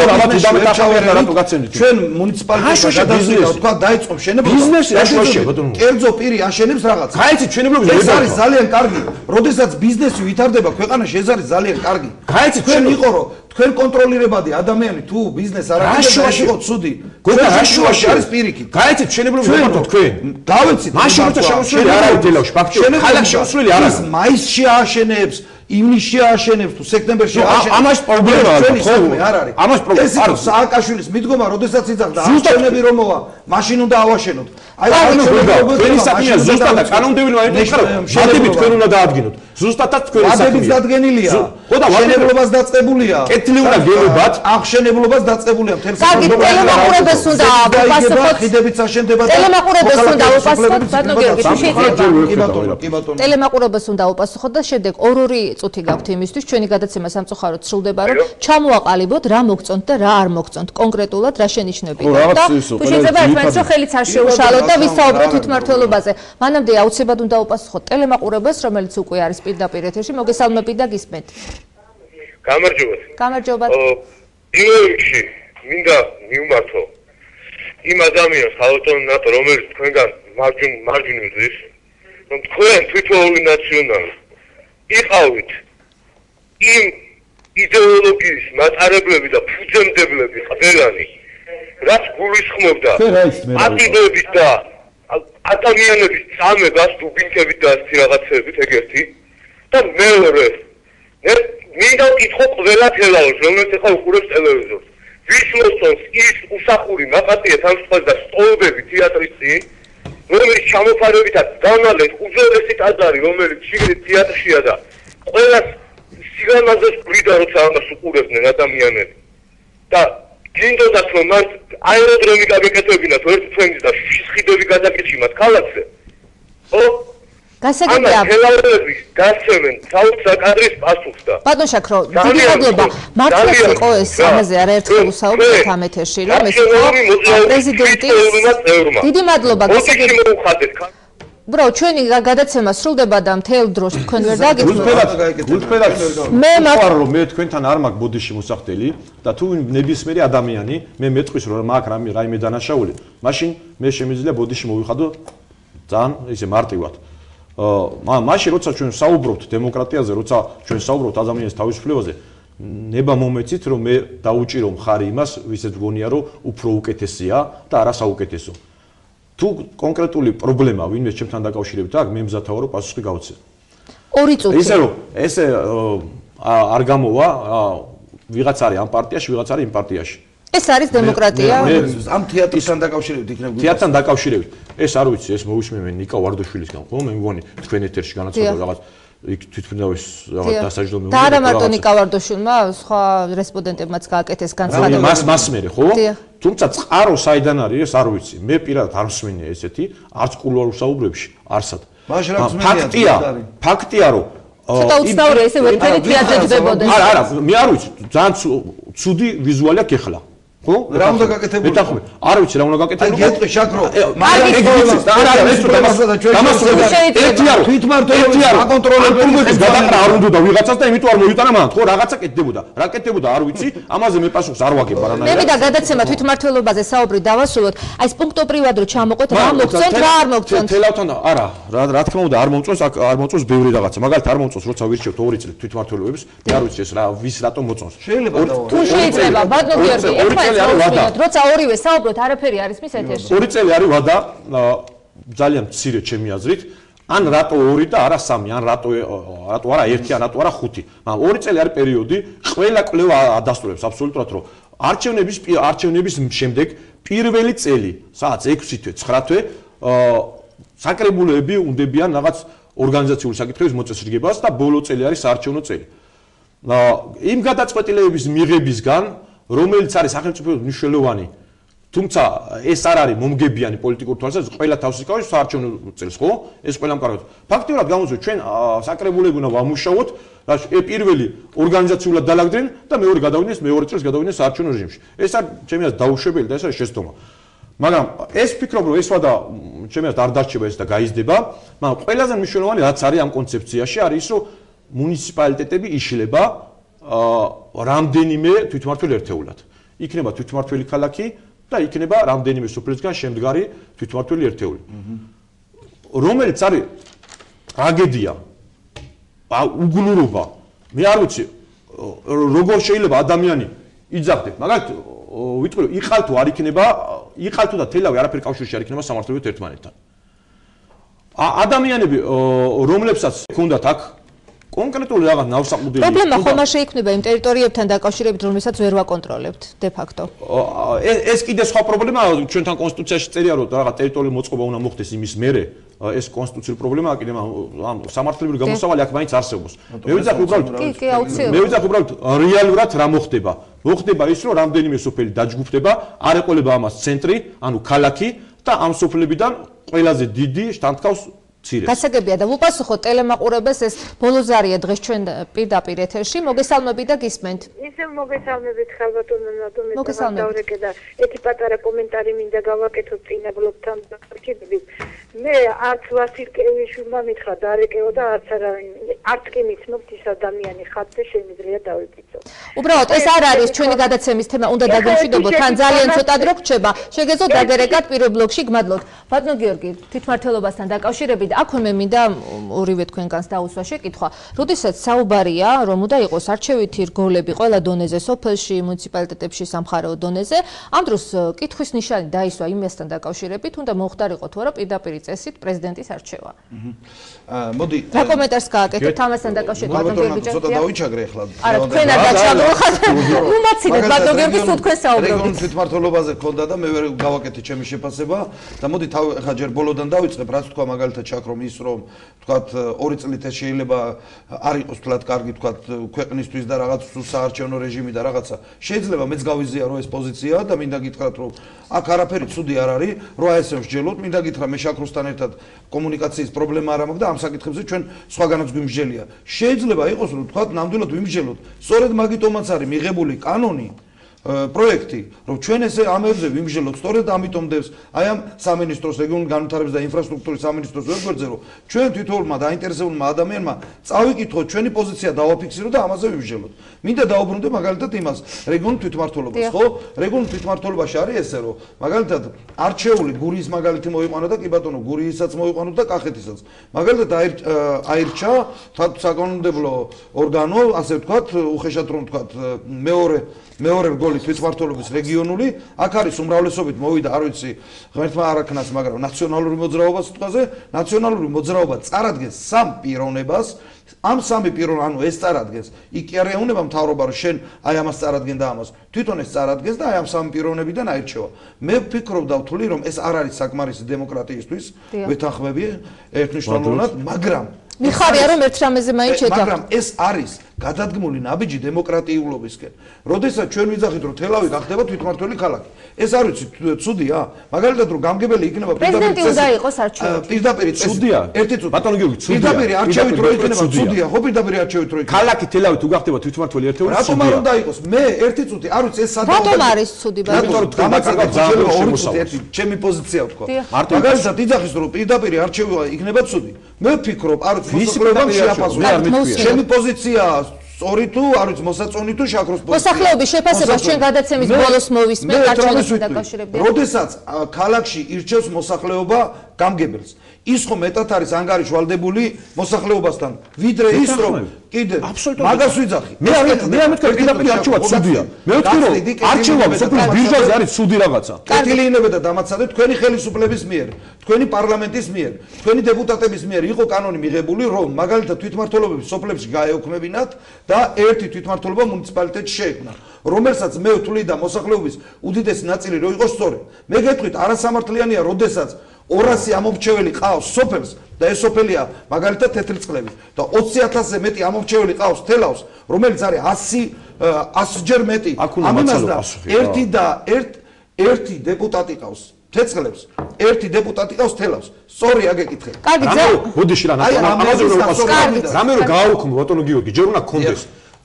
C: მეთანხმები, რატო გაცემდით?
B: ჩვენ მუნიციპალიტეტში გადასვლით, თქვა დაიწყო შენება.
C: ბიზნესი აშუაშია, ბატონო.
B: კერძო პირი აშენებს რაღაც.
C: გაიცით ჩვენებლობის
B: ეს არის ძალიან კარგი. როდესაც ბიზნესი ვითარდება ქვეყანაში, ეს არის ძალიან კარგი.
C: გაიცით
B: ჩვენ იყო რომ თქვენ კონტროლირებადი ადამიანი თუ ბიზნეს არ აკეთებს, იყო ცუდი.
C: გოგა აშუაში
B: არის პირიქით.
C: გაიცით ჩვენებლობის ვეპარდო თქვენ.
B: დავიცით.
C: მაშინ როცა შემოსვლელი არ არის დელავში, ფაქტობრივად ქალაქში შემოსვლელი არ არის.
B: მაისში აშენებს ივნისში აშენებს თუ სექტემბერში აშენებს.
C: ამას პრობლემაა,
B: ხო? არ არის.
C: ამას პრობლემა
B: არის. სააკაშვილის მიდგომა, როდესაც იძახდა, აშენები რომ მოვა, მაშინ უნდა ავაშენოთ.
C: აი, თქვენი საქმეა ზუსტად კანონმდებლობა ეთქვა, ვადები თქვენ უნდა დაადგინოთ. ზუსტადაც თქვენი საქმეა.
B: ვადების დადგენილია.
C: ხო და
B: მშენებლობას დაწყებულია.
C: კეთილი უნდა გეუბათ,
B: აღშენებლობას დაწყებულია მთელ
A: კარგი, ტელემაყურებელს უნდა უპასუხოთ.
B: ხიდებიც აშენდება და
A: ტელემაყურებელს უნდა უპასუხოთ, ბატონო გიორგი, თუ შეიძლება.
B: კი ბატონო.
A: ტელემაყურებელს უნდა უპასუხოთ და შემდეგ ორ-ორი წუთი გაქვთ იმისთვის, ჩვენი გადაცემა სამწუხაროდ სრულდება, რომ ჩამოაყალიბოთ რა მოგწონთ და რა არ მოგწონთ კონკრეტულად რა შენიშნებით. და თუ შეიძლება ერთმანეთს რომ ხელიც არ შეუშალოთ და ვისაუბროთ თვითმმართველობაზე. მანამდე აუცილებლად უნდა უპასუხოთ ტელემაყურებელს, რომელიც უკვე არის პირდაპირ ეთერში. მოგესალმებით და გისმენთ.
D: გამარჯობათ.
A: გამარჯობათ.
D: იმერში მინდა მიუმართო იმ ადამიანს ავტონატო, რომელიც თქვენგან მარჯვნივ რომ თქვენ თვითოული ნაციონალი იყავით იმ იდეოლოგიის მატარებლები და ფუძემდებლები ყველანი, რაც გულისხმობდა ატიდების და ადამიანების წამებას დუბინკებით და ასეთი რაღაცებით ეგერთი და მეორე მინდა ვკითხო ყველა თელაოს, რომელიც ახლა უყურებს ტელევიზორს. ვის მოსწონს ის უსახური ნაპატია თანხმად და სტოლბები თეატრის წინ, რომელიც ჩამოფარებითაც განალეთ უძველესი ტაძარი, რომელიც შიგნით თეატრშია და ყველას სიგანაზეს ბრიდა როცა ამას უყურებდნენ ადამიანები. და გინდოდათ რომ მან აეროდრომი გაგეკეთებინათ ერთ თვენის და შიშხიდები გადაკეთიმათ ქალაქზე. ხო?
A: გასაგებია
D: თელაოების გასცემენ საუკადრის პასუხს და
A: ბატონ შაქრო, დიდი მადლობა. მართლაც იყო ეს ამაზე არაერთხელ ვსაუბრეთ ამ ეთერში, რომ ეს პრეზიდენტი დიდი მადლობა გასაგებია. ბრაო, ჩვენი გადაცემა სრულდება და მთელ დროს თქვენ ვერ დაგიწყოთ.
C: გულწრფელად მე მაქვს რომ მე თქვენთან არ მაქვს ბოდიში მოსახდელი და თუ ნებისმიერი ადამიანი მე მეტყვის რომ მაქვს რაიმე დანაშაული, მაშინ მე შემიძლია ბოდიში მოვიხადო ძალიან ისე მარტივად. მაშინ როცა ჩვენ საუბრობთ დემოკრატიაზე, როცა ჩვენ საუბრობთ ადამიანის თავისუფლებაზე, ნება მომეცით რომ მე დაუჭირო მხარი იმას, ვისაც გონია რომ უფრო უკეთესია და არა საუკეთესო. თუ კონკრეტული პრობლემა ვინმე ჩემთან დაკავშირებით აქვს, მე მზადთავ რომ პასუხი გავცე.
A: 2 წუთი.
C: ისე რომ ესე არ გამოვა, ვიღაც არის ამ პარტიაში, ვიღაც არის იმ პარტიაში.
A: ეს არის დემოკრატია.
B: ამ თეატრთან დაკავშირებით იქნებ
C: თეატრთან დაკავშირებით. ეს არ ვიცი, ეს მოვისმენ მე ნიკა ვარდაშვილისგან, ხო? მე მგონი თქვენ ეთერში განაცხადა რაღაც იქ თვითმფრინავის რაღაც დასაჯდომი.
A: და არა მარტო ნიკა ვარდაშვილმა, სხვა რესპონდენტებმაც გააკეთეს განცხადება.
C: მას მერე, ხო? თუმცა წყარო საიდან არის, ეს არ ვიცი. მე პირადად არ მსმენია ესეთი, არც კულუარ საუბრებში, არსად. ფაქტია, რომ
A: ცოტა უცნაურია ესე ვერაფერი თეატრზე ჯდებოდეს.
C: არა, მე არ ვიცი, ძალიან ცუდი ვიზუალია გეხლა. ხო?
B: რა უნდა გაკეთებულიყო?
C: მეთანხმე. არ ვიცი რა უნდა გაკეთებულიყო.
B: აი გეტყვი შაქრო.
C: მაგრამ ეგ ვიცი, არა, ეს თუ თვითმმართველობა აკონტროლებს გადაყრა არ უნდა და ვიღაცას და იმიტომ არ მოიტანა მან, ხო, რაღაცა კეთდებოდა. რა კეთდებოდა არ ვიცი, ამაზე მე პასუხს არ ვაგებ არანაირად.
A: მე მინდა გადაცემა თვითმმართველობაზე საუბრი დავასრულოთ. აი ეს პუნქტობრივად რომ ჩამოყვეთ, რა მოგწონთ, რა არ მოგწონთ.
C: თელავთან არა, რა თქმა უნდა არ მომწონს, არ მომწონს ბევრი რაღაცა. მაგალითად არ მომწონს, როცა ვირჩევთ 2 წელი თვითმმართველობებს, მე არ ვიცი ეს რა ვის რატომ მოწონს.
B: შეიძლება
A: თუ შეიძლება, ბატონო გიორგი, როცა ორივე საუბრობთ, არაფერი არის მის ეთერში.
C: 2 წელი არის ვადა, ძალიან მცირე ჩემი აზრით. ან რატო 2 და არა 3, ან რატო არა 1, ან რატო არა 5. მაგრამ 2 წელი არის პერიოდი, ყველა კვლევა ადასტურებს აბსოლუტურად, რომ არჩევნების შემდეგ პირველი წელი, სადაც 6 თვე, 9 თვე, საკრებულოები უნდებიან რაღაც ორგანიზაციული საკითხების მოწესრიგებას და ბოლო წელი არის საარჩევნო წელი. იმ გადაწყვეტილებების მიღებისგან რომელიც არის სახელმწიფო მნიშვნელოვანი, თუმცა ეს არ არის მომგებიანი პოლიტიკური თვალსაზრისით, ყველა თავს იკავებს საარჩევნო წელს, ხო? ეს ყველამ კარგად. ფაქტიურად გამოდის, ჩვენ საკრებულოები უნდა ვამუშაოთ, პირველი ორგანიზაციულად დალაგდნენ და მეორე გადავიდნენ, მეორე წელს გადავიდნენ საარჩევნო რეჟიმში. ეს არის ჩემი აზრით დაუშვებელი და ეს არის შეცდომა. მაგრამ ეს ფიქრობ რომ ეს ვადა ჩემს არ დარჩება ეს და გაიზრდება, მაგრამ ყველაზე მნიშვნელოვანი რაც არის ამ კონცეფციაში არის ის რომ მუნიციპალიტეტები იშლება რამდენიმე თვითმმართველ ერთეულად. იქნება თვითმმართველი ქალაქი და იქნება რამდენიმე სოფლისგან შემდგარი თვითმმართველი ერთეული. რომელიც არის ტრაგედია, უგლურობა. მე არ ვიცი როგორ შეიძლება ადამიანი იძახდე, მაგათ ვიტყვი რომ იყალთო არ იქნება, იყალთო და თელავი არაფერი კავშირში არ იქნება სამართლებრივ ერთმანეთთან. ადამიანები რომლებსაც ჰქონდათ აქ კონკრეტული რაღაც ნავსაყუდელი
A: პრობლემა ხომ არ შეიქმნება იმ ტერიტორიებთან დაკავშირებით, რომელსაც ვერ ვაკონტროლებთ de facto.
C: ეს კიდე სხვა პრობლემაა, ჩვენთან კონსტიტუციაში წერია რომ რაღაც ტერიტორიული მოწყობა უნდა მოხდეს იმის მერე, ეს კონსტიტუციური პრობლემაა კიდე ამ სამართლებრივი გამოსავალი აქ მაინც არსებობს. მე ვიძახი უბრალოდ
A: კი, აუცილებლად.
C: მე ვიძახი უბრალოდ რეალურად რა მოხდება. მოხდება ის რომ რამდენიმე სოფელი დაჯგუფდება, არ ეყოლება ამას ცენტრი, ანუ ქალაქი და ამ სოფლებიდან ყველაზე დიდი შთანთქავს
A: გასაგებია და ვუპასუხოთ ტელემაყურებელს ეს ბოლოზარია დღეს ჩვენ პირდაპირ ეთერში მოგესალმები და გისმენთ.
F: ისე მოგესალმებით ხალბატონო ნადომი დავრეკე და ერთი პატარა კომენტარი მინდა გავაკეთო წინაბლობთან დაკავშირებით. მე არც ვასილკევიშვილმა მითხრა დარეკეო და არც კი მიცნობთ ის ადამიანი ხარ და შემიძლია დავიკითხო.
A: უბრალოდ ეს არ არის ჩვენი გადაცემის თემა, უნდა დაგემშვიდობოთ, თან ძალიან ცოტა დრო გრჩება. შეგეძლოთ დაგერეკათ პირველ ბლოკში გმადლობთ. ბატონო გიორგი, თვითმმართველობასთან დაკავშირებით აქვე მე მინდა ორივე თქვენგანს დაუსვა შეკითხვა. როდესაც საუბარია, რომ უნდა იყოს არჩევითი რგოლები ყველა დონეზე, სოფელში, მუნიციპალიტეტებში, სამხარეო დონეზე, ამ დროს კითხვის ნიშანი დაისვა იმასთან დაკავშირებით, უნდა მოხდარიყო თუ არა პირდაპირი წესით პრეზიდენტის არჩევა.
B: მოდი.
A: რა კომენტარს გააკეთებთ ამასთან დაკავშირებით, ბატონო გიორგი?
B: ცოტა დავიჩაგრე ახლა.
A: არა, თქვენ არ დაჩაგროხათ. უმაცინეთ ბატონო გიორგი, თუ თქვენ საუბრობთ.
B: რეგიონის თვითმმართველობაზე ქონდა და მე ვერ გავაკეთე ჩემი შეფასება და მოდი ახლა ჯერ ბოლოდან დავიწყებ, რაც თქვა მაგალითად რომ ის რომ თქვათ 2 წლით ეს შეიძლება არ იყოს თლად კარგი თქვათ ქვეყნისთვის და რაღაც საარჩევნო რეჟიმი და რაღაცა შეიძლება მეც გავიზიარო ეს პოზიცია და მინდა გითხრათ რომ აქ არაფერი ცუდი არ არის რომ აი ესე ვსჯელოთ მინდა გითხრა მე შაქროსთან ერთად კომუნიკაციის პრობლემა არ მაქვს და ამ საკითხებზე ჩვენ სხვაგანაც გვიმსჯელია შეიძლება იყოს რომ თქვათ ნამდვილად ვიმსჯელოთ სწორედ მაგიტომაც არის მიღებული კანონი პროექტი, რომ ჩვენ ესე ამებზე ვიმსჯელოთ, სწორედ ამიტომ დევს აი ამ სამინისტროს რეგიონული განვითარების და ინფრასტრუქტურის სამინისტროს ვებგვერდზე, რომ ჩვენ თვითონმა დაინტერესებულმა ადამიანმა წავიკითხოთ ჩვენი პოზიცია დავაფიქსიროთ და ამაზე ვიმსჯელოთ. მინდა დაუბრუნდე მაგალითად იმას, რეგიონულ თვითმმართველობას, ხო? რეგიონულ თვითმმართველობაში არის ესე, რომ მაგალითად არჩეული გურიის მაგალითი მოიყვანა და კი ბატონო, გურიისაც მოიყვანოთ და კახეთისაც. მაგალითად აირჩა საკანონმდებლო ორგანო, ასე ვთქვათ, უხეშად რომ ვთქვათ, მეორე რგოლი თვითმმართველობის რეგიონული, აქ არის უმრავლესობით მოვიდა, არ ვიცი, ღმერთმა არაქნას, მაგრამ ნაციონალური მოძრაობა სიტყვაზე, ნაციონალური მოძრაობა წარადგენს სამ პიროვნებას, ამ სამი პიროვნება, ანუ ეს წარადგენს, იქ კი არ ეუნება მთავრობა, რომ შენ აი ამას წარადგენ და ამას, თვითონ ეს წარადგენს და აი ამ სამი პიროვნებიდან აირჩევა. მე ვფიქრობ და ვთვლი, რომ ეს არ არის საკმარისი დემოკრატიისთვის, ვეთანხმები ერთნიშნულოვნად, მაგრამ
A: მიხარია რომ ერთ რამეზე მაინც შეჯახდით.
B: მაგრამ ეს არის გადადგმული ნაბიჯი დემოკრატიულობისკენ. როდესაც ჩვენ ვიძახით რომ თელავი გახდება თვითმმართველი ქალაქი. ეს არ ვიცი ცუდია? მაგალითად რომ გამგებელი იქნება
A: პრეზიდენტი უნდა იყოს არჩეული.
B: პირდაპირ
C: ცუდია.
B: ერთი ცუდი.
C: ბატონო გიორგი, ცუდია.
B: პირდაპირ არჩევით რო იქნება ცუდია, ხო პირდაპირ არჩევით რო იქნება.
C: ქალაქი თელავი თუ გახდება თვითმმართველი ერთეული ცუდია.
B: რატომ არ უნდა იყოს? მე ერთი წუთი, არ ვიცი ეს სადაა.
A: რატომ არის ცუდი ბატონო?
C: იმიტომ რომ თქვენ დაკარგავთ ძალიან შემოსავალს.
B: ჩემი პოზიცია ვთქვა. მაგალითად იძახის რომ პირდაპირ არჩევა იქნება ცუდი. მე ვფიქრობ, არ ვიცი ჩემი პოზიცია სწორი თუ არ ვიცი მოსაწონი თუ შაქროს პოზიცია.
A: მოსახლეობის შეფასებას ჩვენ გადაცემის ბოლოს მოვისმენთ არჩევნებთან დაკავშირებით.
B: როდესაც ქალაქში ირჩევს მოსახლეობა გამგებელს, ის ხომ მეტად არის ანგარიშვალდებული მოსახლეობასთან, ვიდრე ის რომ კიდე მაგას ვიძახი.
C: მე არ მეთქვა პირდაპირ არჩევა ცუდია. მე ვთქვი რომ არჩევა სოფლის ბირჟაზე არის ცუდი რაღაცა.
B: კეთილიანება და დამაცადეთ თქვენი ხელისუფლების მიერ, თქვენი პარლამენტის მიერ, თქვენი დეპუტატების მიერ იყო კანონი მიღებული, რომ მაგალითად თვითმმართველობები სოფლებში გაეოქმებინათ და ერთი თვითმმართველობა მუნიციპალიტეტში შეექმნა, რომელსაც მე ვთვლი და მოსახლეობის უდიდესი ნაწილი რო იყოს სწორი. მე გეტყვით არასამართლიანია, როდესაც 200 ამომრჩეველი ყავს სოფელს და ეს სოფელია მაგალითად თეთრიწყლები და 20,000-ზე მეტი ამომრჩეველი ყავს თელავს, რომელიც არის 100-ჯერ მეტი. ამას და ერთი დეპუტატი ყავს თეთრიწყლებს, ერთი დეპუტატი ყავს თელავს. სწორი აგეკითხე.
A: კარგი,
C: ბოდიში რა ამაზე რომ ვასწავლო. რამე რომ გააუქმო ბატონო გიორგი, ჯერ უნდა გქონდეს.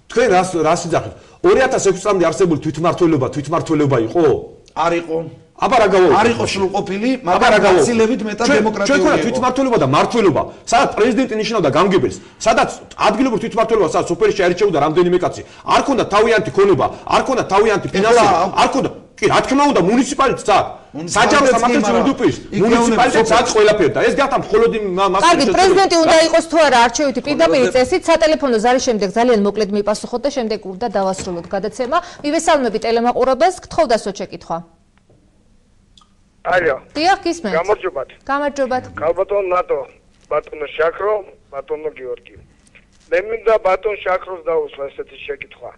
C: თქვენ რას იძახით? 2006 წლამდე არსებული თვითმმართველობა იყო?
B: არ იყო.
C: აბა რა გავაუყო?
B: არ იყო სრულყოფილი, მაგრამ გაცილებით მეტად დემოკრატიული იყო.
C: ჩვენ თვითმმართველობა და მართლობა, სადაც პრეზიდენტი ნიშნავდა გამგებელს, სადაც ადგილობრივ თვითმმართველობა, სადაც სოფელში არჩეოდა რამდენიმე კაცი, არ ქონდა თავიანთი ქონება, არ ქონდა თავიანთი ფინანსები, არ ქონდა კი რა თქმა უნდა მუნიციპალიტეტს აქვს საჯარო სამართლის ჯურდუპის მუნიციპალიტეტს აქვს ყველაფერი და ეს გახდა მხოლოდ მას
A: კარგი პრეზიდენტი უნდა იყოს თუ არა არჩევითი პირდაპირ წესით სატელეფონო ზარის შემდეგ ძალიან მოკლედ მიპასუხოთ და შემდეგ უნდა დავასრულოთ გადაცემა მივესალმები ტელემაყურებელს გთხოვდასო შეკითხვა
E: ალო
A: დიახ გისმენთ გამარჯობათ
E: კალბატონ ნატო ბატონო შაქრო ბატონო გიორგი მე მინდა ბატონ შაქროს დაუსვა ესეთი შეკითხვა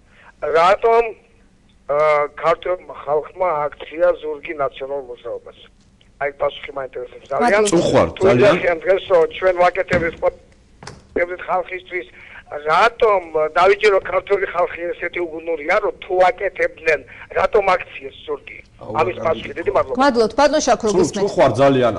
E: რატომ ქართულ ხალხმა აქცია ზურგი ნაციონალურ მოძრაობას. აი პასუხი მაინტერესებს ძალიან. ძალიან დღეს ჩვენ ვაკეთებთ ხალხისთვის რატომ დავიჯერო ქართული ხალხი ესეთი უგუნურია რომ თუ აკეთებდნენ რატომ აქციას ზურგი. ამის პასუხი დიდი მადლობა.
A: მადლობთ ბატონ შაქრო გისმენთ.
C: ხوار ძალიან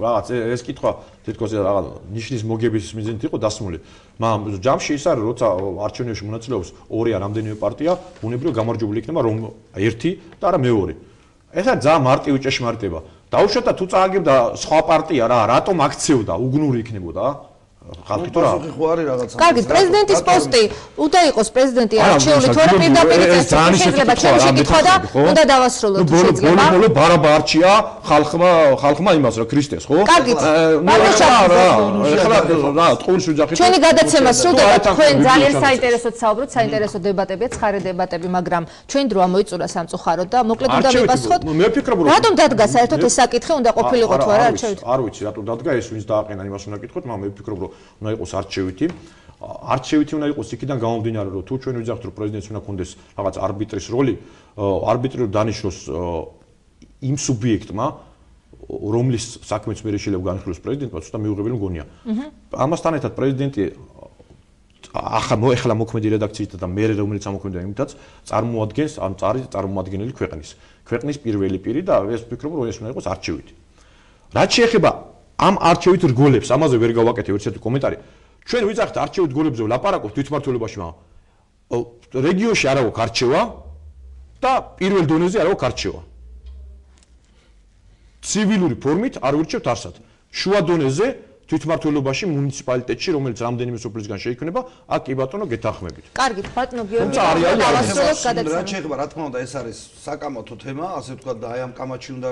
C: რაღაც ეს კითხვა თითქოს რაღაც ნიშნის მოგების მიზნით იყო დასმული. მაგრამ ჯამში ის არის როცა არჩევნებში მონაწილეობს ორი ან რამდენიმე პარტია, უნებრივ გამარჯვებული იქნება რომ ერთი და არა მეორე. ეს არის ძალიან მარტივი ჭეშმარიტება. დაუშვათ და თუ წააგებდა სხვა პარტია რა, რატომ აქციებდა, უგნური იქნებოდა? ხალხი თუ რა.
A: კარგი, პრეზიდენტის პოსტი უნდა იყოს პრეზიდენტი არჩეული თუ არა პირდაპირ წესით შეიძლება ჩემი შეკითხვა და უნდა დავასრულოთ შეიძლება.
C: ბოლო ბარაბა არჩია ხალხმა იმას რა ქრისტეს, ხო?
A: კარგი.
C: ეხლა რა, ტყურის უძახით.
A: ჩვენი გადაცემა სრულდება თქვენ ძალიან საინტერესოდ საუბრობთ, საინტერესო დებატებია, ცხარე დებატები, მაგრამ ჩვენი დრო ამოიწურა სამწუხაროდ და მოკლედ უნდა მივასხოთ.
C: მე ვფიქრობ რომ
A: რატომ დადგა საერთოდ ეს საკითხი უნდა ყოფილიყო თუ არა არჩევით?
C: არ ვიცი რატომ დადგა ეს ვინც დააყენა იმას უნდა გითხოთ, მაგრამ მე ვფიქრობ რომ უნდა იყოს არჩევითი. არჩევითი უნდა იყოს იქიდან გამომდინარე, რომ თუ ჩვენ ვიძახთ, რომ პრეზიდენტს უნდა ქონდეს რაღაც არბიტრის როლი, არბიტრი დანიშნოს იმ სუბიექტმა, რომლის საქმეც მე შეიძლება განხილოს პრეზიდენტმა, ცოტა მიუღებელი მგონია. ამასთან ერთად პრეზიდენტი ახლა მოქმედი რედაქციით და მე რომელიც ამოქმედა იმითაც წარმოადგენს ან წარმომადგენელი ქვეყნის პირველი პირი და ეს ვფიქრობ, რომ ეს უნდა იყოს არჩევითი. რაც შეეხება ამ არჩევით რგოლებს, ამაზე ვერ გავაკეთე ერთ-ერთი კომენტარი. ჩვენ ვიძახთ არჩევით რგოლებზე ვლაპარაკობთ თვითმმართველობაში, მაგრამ რეგიონში არ აქვს არჩევა და პირველ დონეზე არ აქვს არჩევა. ცივილური ფორმით არ ვირჩევთ არსად. შუა დონეზე თვითმმართველობაში მუნიციპალიტეტში, რომელიც რამდენიმე სოფლისგან შეიქმნება, აქ კი ბატონო გეთანხმებით.
A: კარგი, ბატონო გიორგი, დავასრულოთ გადაცემა.
B: რა შეიძლება, რა თქმა უნდა, ეს არის საკამათო თემა, ასე ვთქვათ და აი ამ კამათში უნდა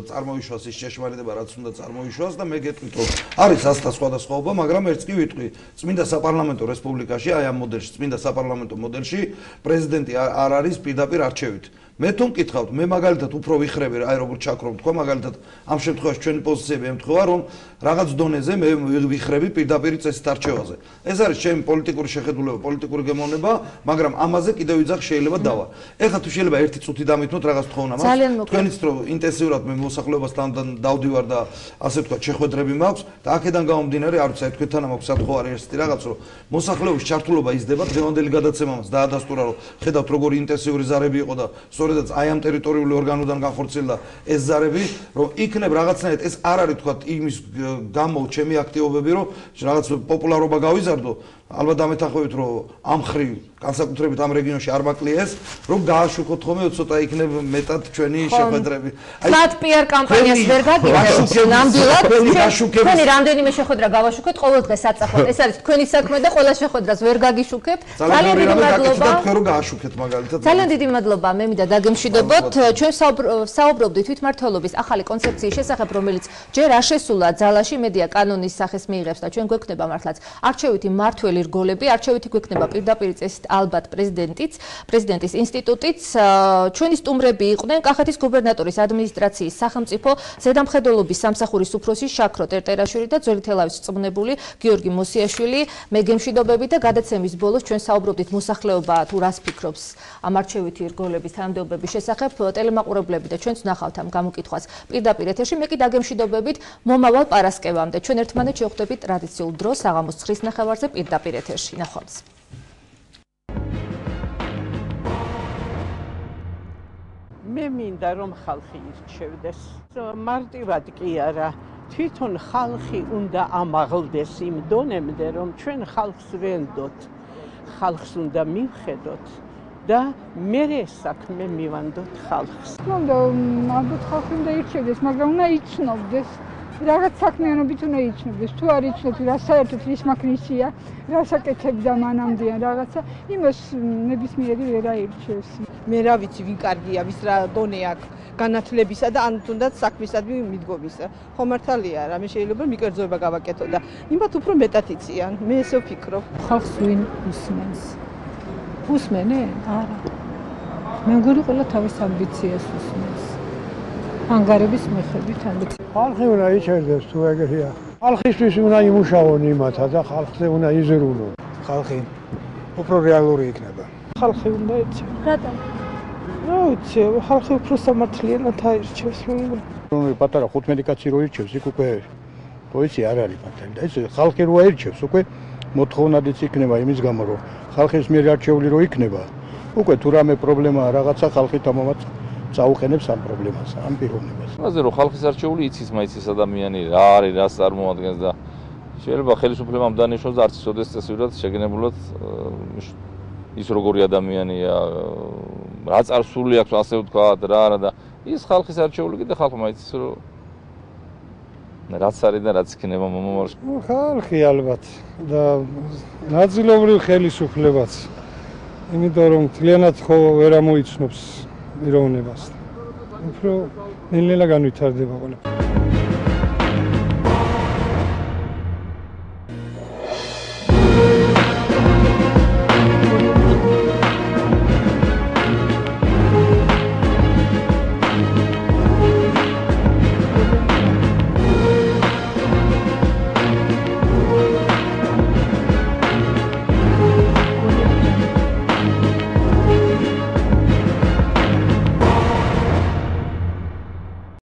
B: წარმოვიშვას ის ჭეშმარიტება, რაც უნდა წარმოვიშვას და მე გეტყვით, რომ არის ასთა სხვადასხვაობა, მაგრამ ერთს კი ვიტყვი, წმინდა საპარლამენტო რესპუბლიკაში, აი ამ მოდელში, წმინდა საპარლამენტო მოდელში, პრეზიდენტი არ არის პირდაპირ არჩევით. მე თუ მკითხავთ, მე მაგალითად უფრო ვიხრები, აი როგორც ჩაქრომ თქვა, მაგალითად ამ შემთხვევაში ჩვენი პოზიციები ემთხვევა, რომ რაღაც დონეზე მე ვიხრები პირდაპირ წესით არჩევაზე. ეს არის ჩემი პოლიტიკური შეხედულება, პოლიტიკური გემოვნება, მაგრამ ამაზე კიდევ ვიძახ შეიძლება დავა. ეხლა თუ შეიძლება ერთი წუთი დამითმოთ რაღაც თხოვნა მაქვს. თქვენიც რომ ინტენსიურად მე მოსახლეობასთან დავდივარ და ასე ვთქვათ, შეხვედრები მაქვს და აქედან გამომდინარე, არ ვიცი, თქვენთან მაქვს სათხოვ არის ესეთი რაღაც, რომ მოსახლეობის ჩართულობა იზრდება, დღევანდელი გადაცემამაც დაადასტურა, რომ ხედავთ როგორი ინტენსიური ზარები იყო და სწორედაც აი ამ ტერიტორიული ორგანოდან განხორციელდა ეს ზარები, რომ იქნებ რაღაცნაირად ეს არ არის თქვათ იმის გამო ჩემი აქტივობები, რომ რაღაც პოპულარობა გავიზარდო, ალბათ დამეთანხმებით, რომ ამ ხრივ განსაკუთრებით ამ რეგიონში არ მაკლია ეს, რომ გააშუქოთ ხოლმე ცოტა იქნებ მეტად ჩვენი შეხვედრები.
A: ფლატ პიარ კამპანიას ვერ გაგიგებთ, ნამდვილად თქვენი რამდენიმე შეხვედრა გავაშუქეთ ყოველ დღე საწახოთ. ეს არის თქვენი საქმე და ყველა შეხვედრას ვერ გაგიშუქებთ. ძალიან დიდი მადლობა.
B: თქვენ რომ გააშუქეთ მაგალითად.
A: ძალიან დიდი მადლობა, მე მინდა დაგემშვიდობოთ. ჩვენ საუბრობდით თვითმმართველობის ახალი კონცეფციის შესახებ, რომელიც ჯერ არ შესულა ძალაში, მედია კანონის სახეს მიიღებს და ჩვენ გვექნება მართლაც არჩევითი მართველი რგოლები, არჩევითი გვექნება პირდაპირ წესით ალბათ პრეზიდენტის ინსტიტუტიც. ჩვენი სტუმრები იყვნენ კახეთის გუბერნატორის ადმინისტრაციის სახელმწიფო ზედამხედველობის სამსახურის უფროსი შაქრო ტერტერაშვილი და ძველი თელავის წმნებული გიორგი მოსიაშვილი. მე გემშვიდობებით და გადაცემის ბოლოს ჩვენ საუბრობდით მოსახლეობა თუ რას ფიქრობს ამ არჩევითი რგოლების თანამდებობის შესახებ. ტელემაყურებლები და ჩვენც ნახავთ ამ გამოკითხვას პირდაპირ ეთერში. მე კი დაგემშვიდობებით მომავალ პარასკევამდე. ჩვენ ერთმანეთს შევხვდებით ტრადიციულ დროს საღამოს 9:30-ზე პირდაპირ ეთერში. ნახვამდის.
G: მე მინდა რომ ხალხი ირჩევდეს. მარტივად კი არა, თვითონ ხალხი უნდა ამაღლდეს იმ დონემდე, რომ ჩვენ ხალხს ველდოთ. ხალხს უნდა მივხედოთ და მე ეს საქმე მივანდოთ ხალხს.
H: უნდა ალბათ ხალხი უნდა ირჩევდეს, მაგრამ უნდა იცნობდეს. რაღაც საქმიანობით უნდა იცნობდეს. თუ არ იცნობთ, რა საერთოდ ის მაქნისია, რა საკეთებდა მანამდეა რაღაცა, იმას ნებისმიერი ვერ აირჩევს.
I: მე რა ვიცი, ვინ კარგია, ვის რა დონე აქვს განათლებისა და ან თუნდაც საქმისადმი მიდგომისა. ხო მართალია რა, მე შეიძლება მიკერძოება გავაკეთო და იმათ უფრო მეტად იციან. მე ესე ვფიქრობ.
H: ხალხს ვინ უსმენს? უსმენენ? არა. მე მგონი ყველა თავის ამბიციას უსმენს. ანგარების მიხედვით ამბიცია.
J: ხალხი უნდა იჩერდეს თუ ეგრეა. ხალხისთვის უნდა იმუშაონ იმათა და ხალხზე უნდა იზრუნონ. ხალხი უფრო რეალური იქნება.
I: ხალხი უნდა ეცე.
H: რატომ?
I: რა ვიცი, ხალხი უფრო სამართლიანად აირჩევს.
J: რომ პატარა 15 კაცი რო ირჩევს, იქ უკვე პოიცი არ არის პატარა. და ეს ხალხი რო აირჩევს, უკვე მოთხოვნადიც იქნება იმის გამო, რომ ხალხის მიერ არჩეული რო იქნება, უკვე თუ რამე პრობლემაა რაღაცა ხალხი თამამად წაუყენებს ამ პრობლემას, ამ პიროვნებას.
K: ასე რომ ხალხის არჩეული იცის მაინც ეს ადამიანი რა არის, რას წარმოადგენს და შეიძლება ხელისუფლებამ დანიშნოს და არც იცოდეს წესიურად შეგენებულად ის როგორი ადამიანია, რა წარსული აქვს, ასე ვთქვათ, რა და ის ხალხის არჩეული კიდე ხალხმა იცის რომ რაც არის და რაც იქნება მომავალში.
J: ხალხი ალბათ და ნაწილობრივ ხელისუფლებაც. იმიტომ რომ მთლიანად ხო ვერ ამოიცნობს პიროვნებას. უფრო ნელ-ნელა განვითარდება ყველა.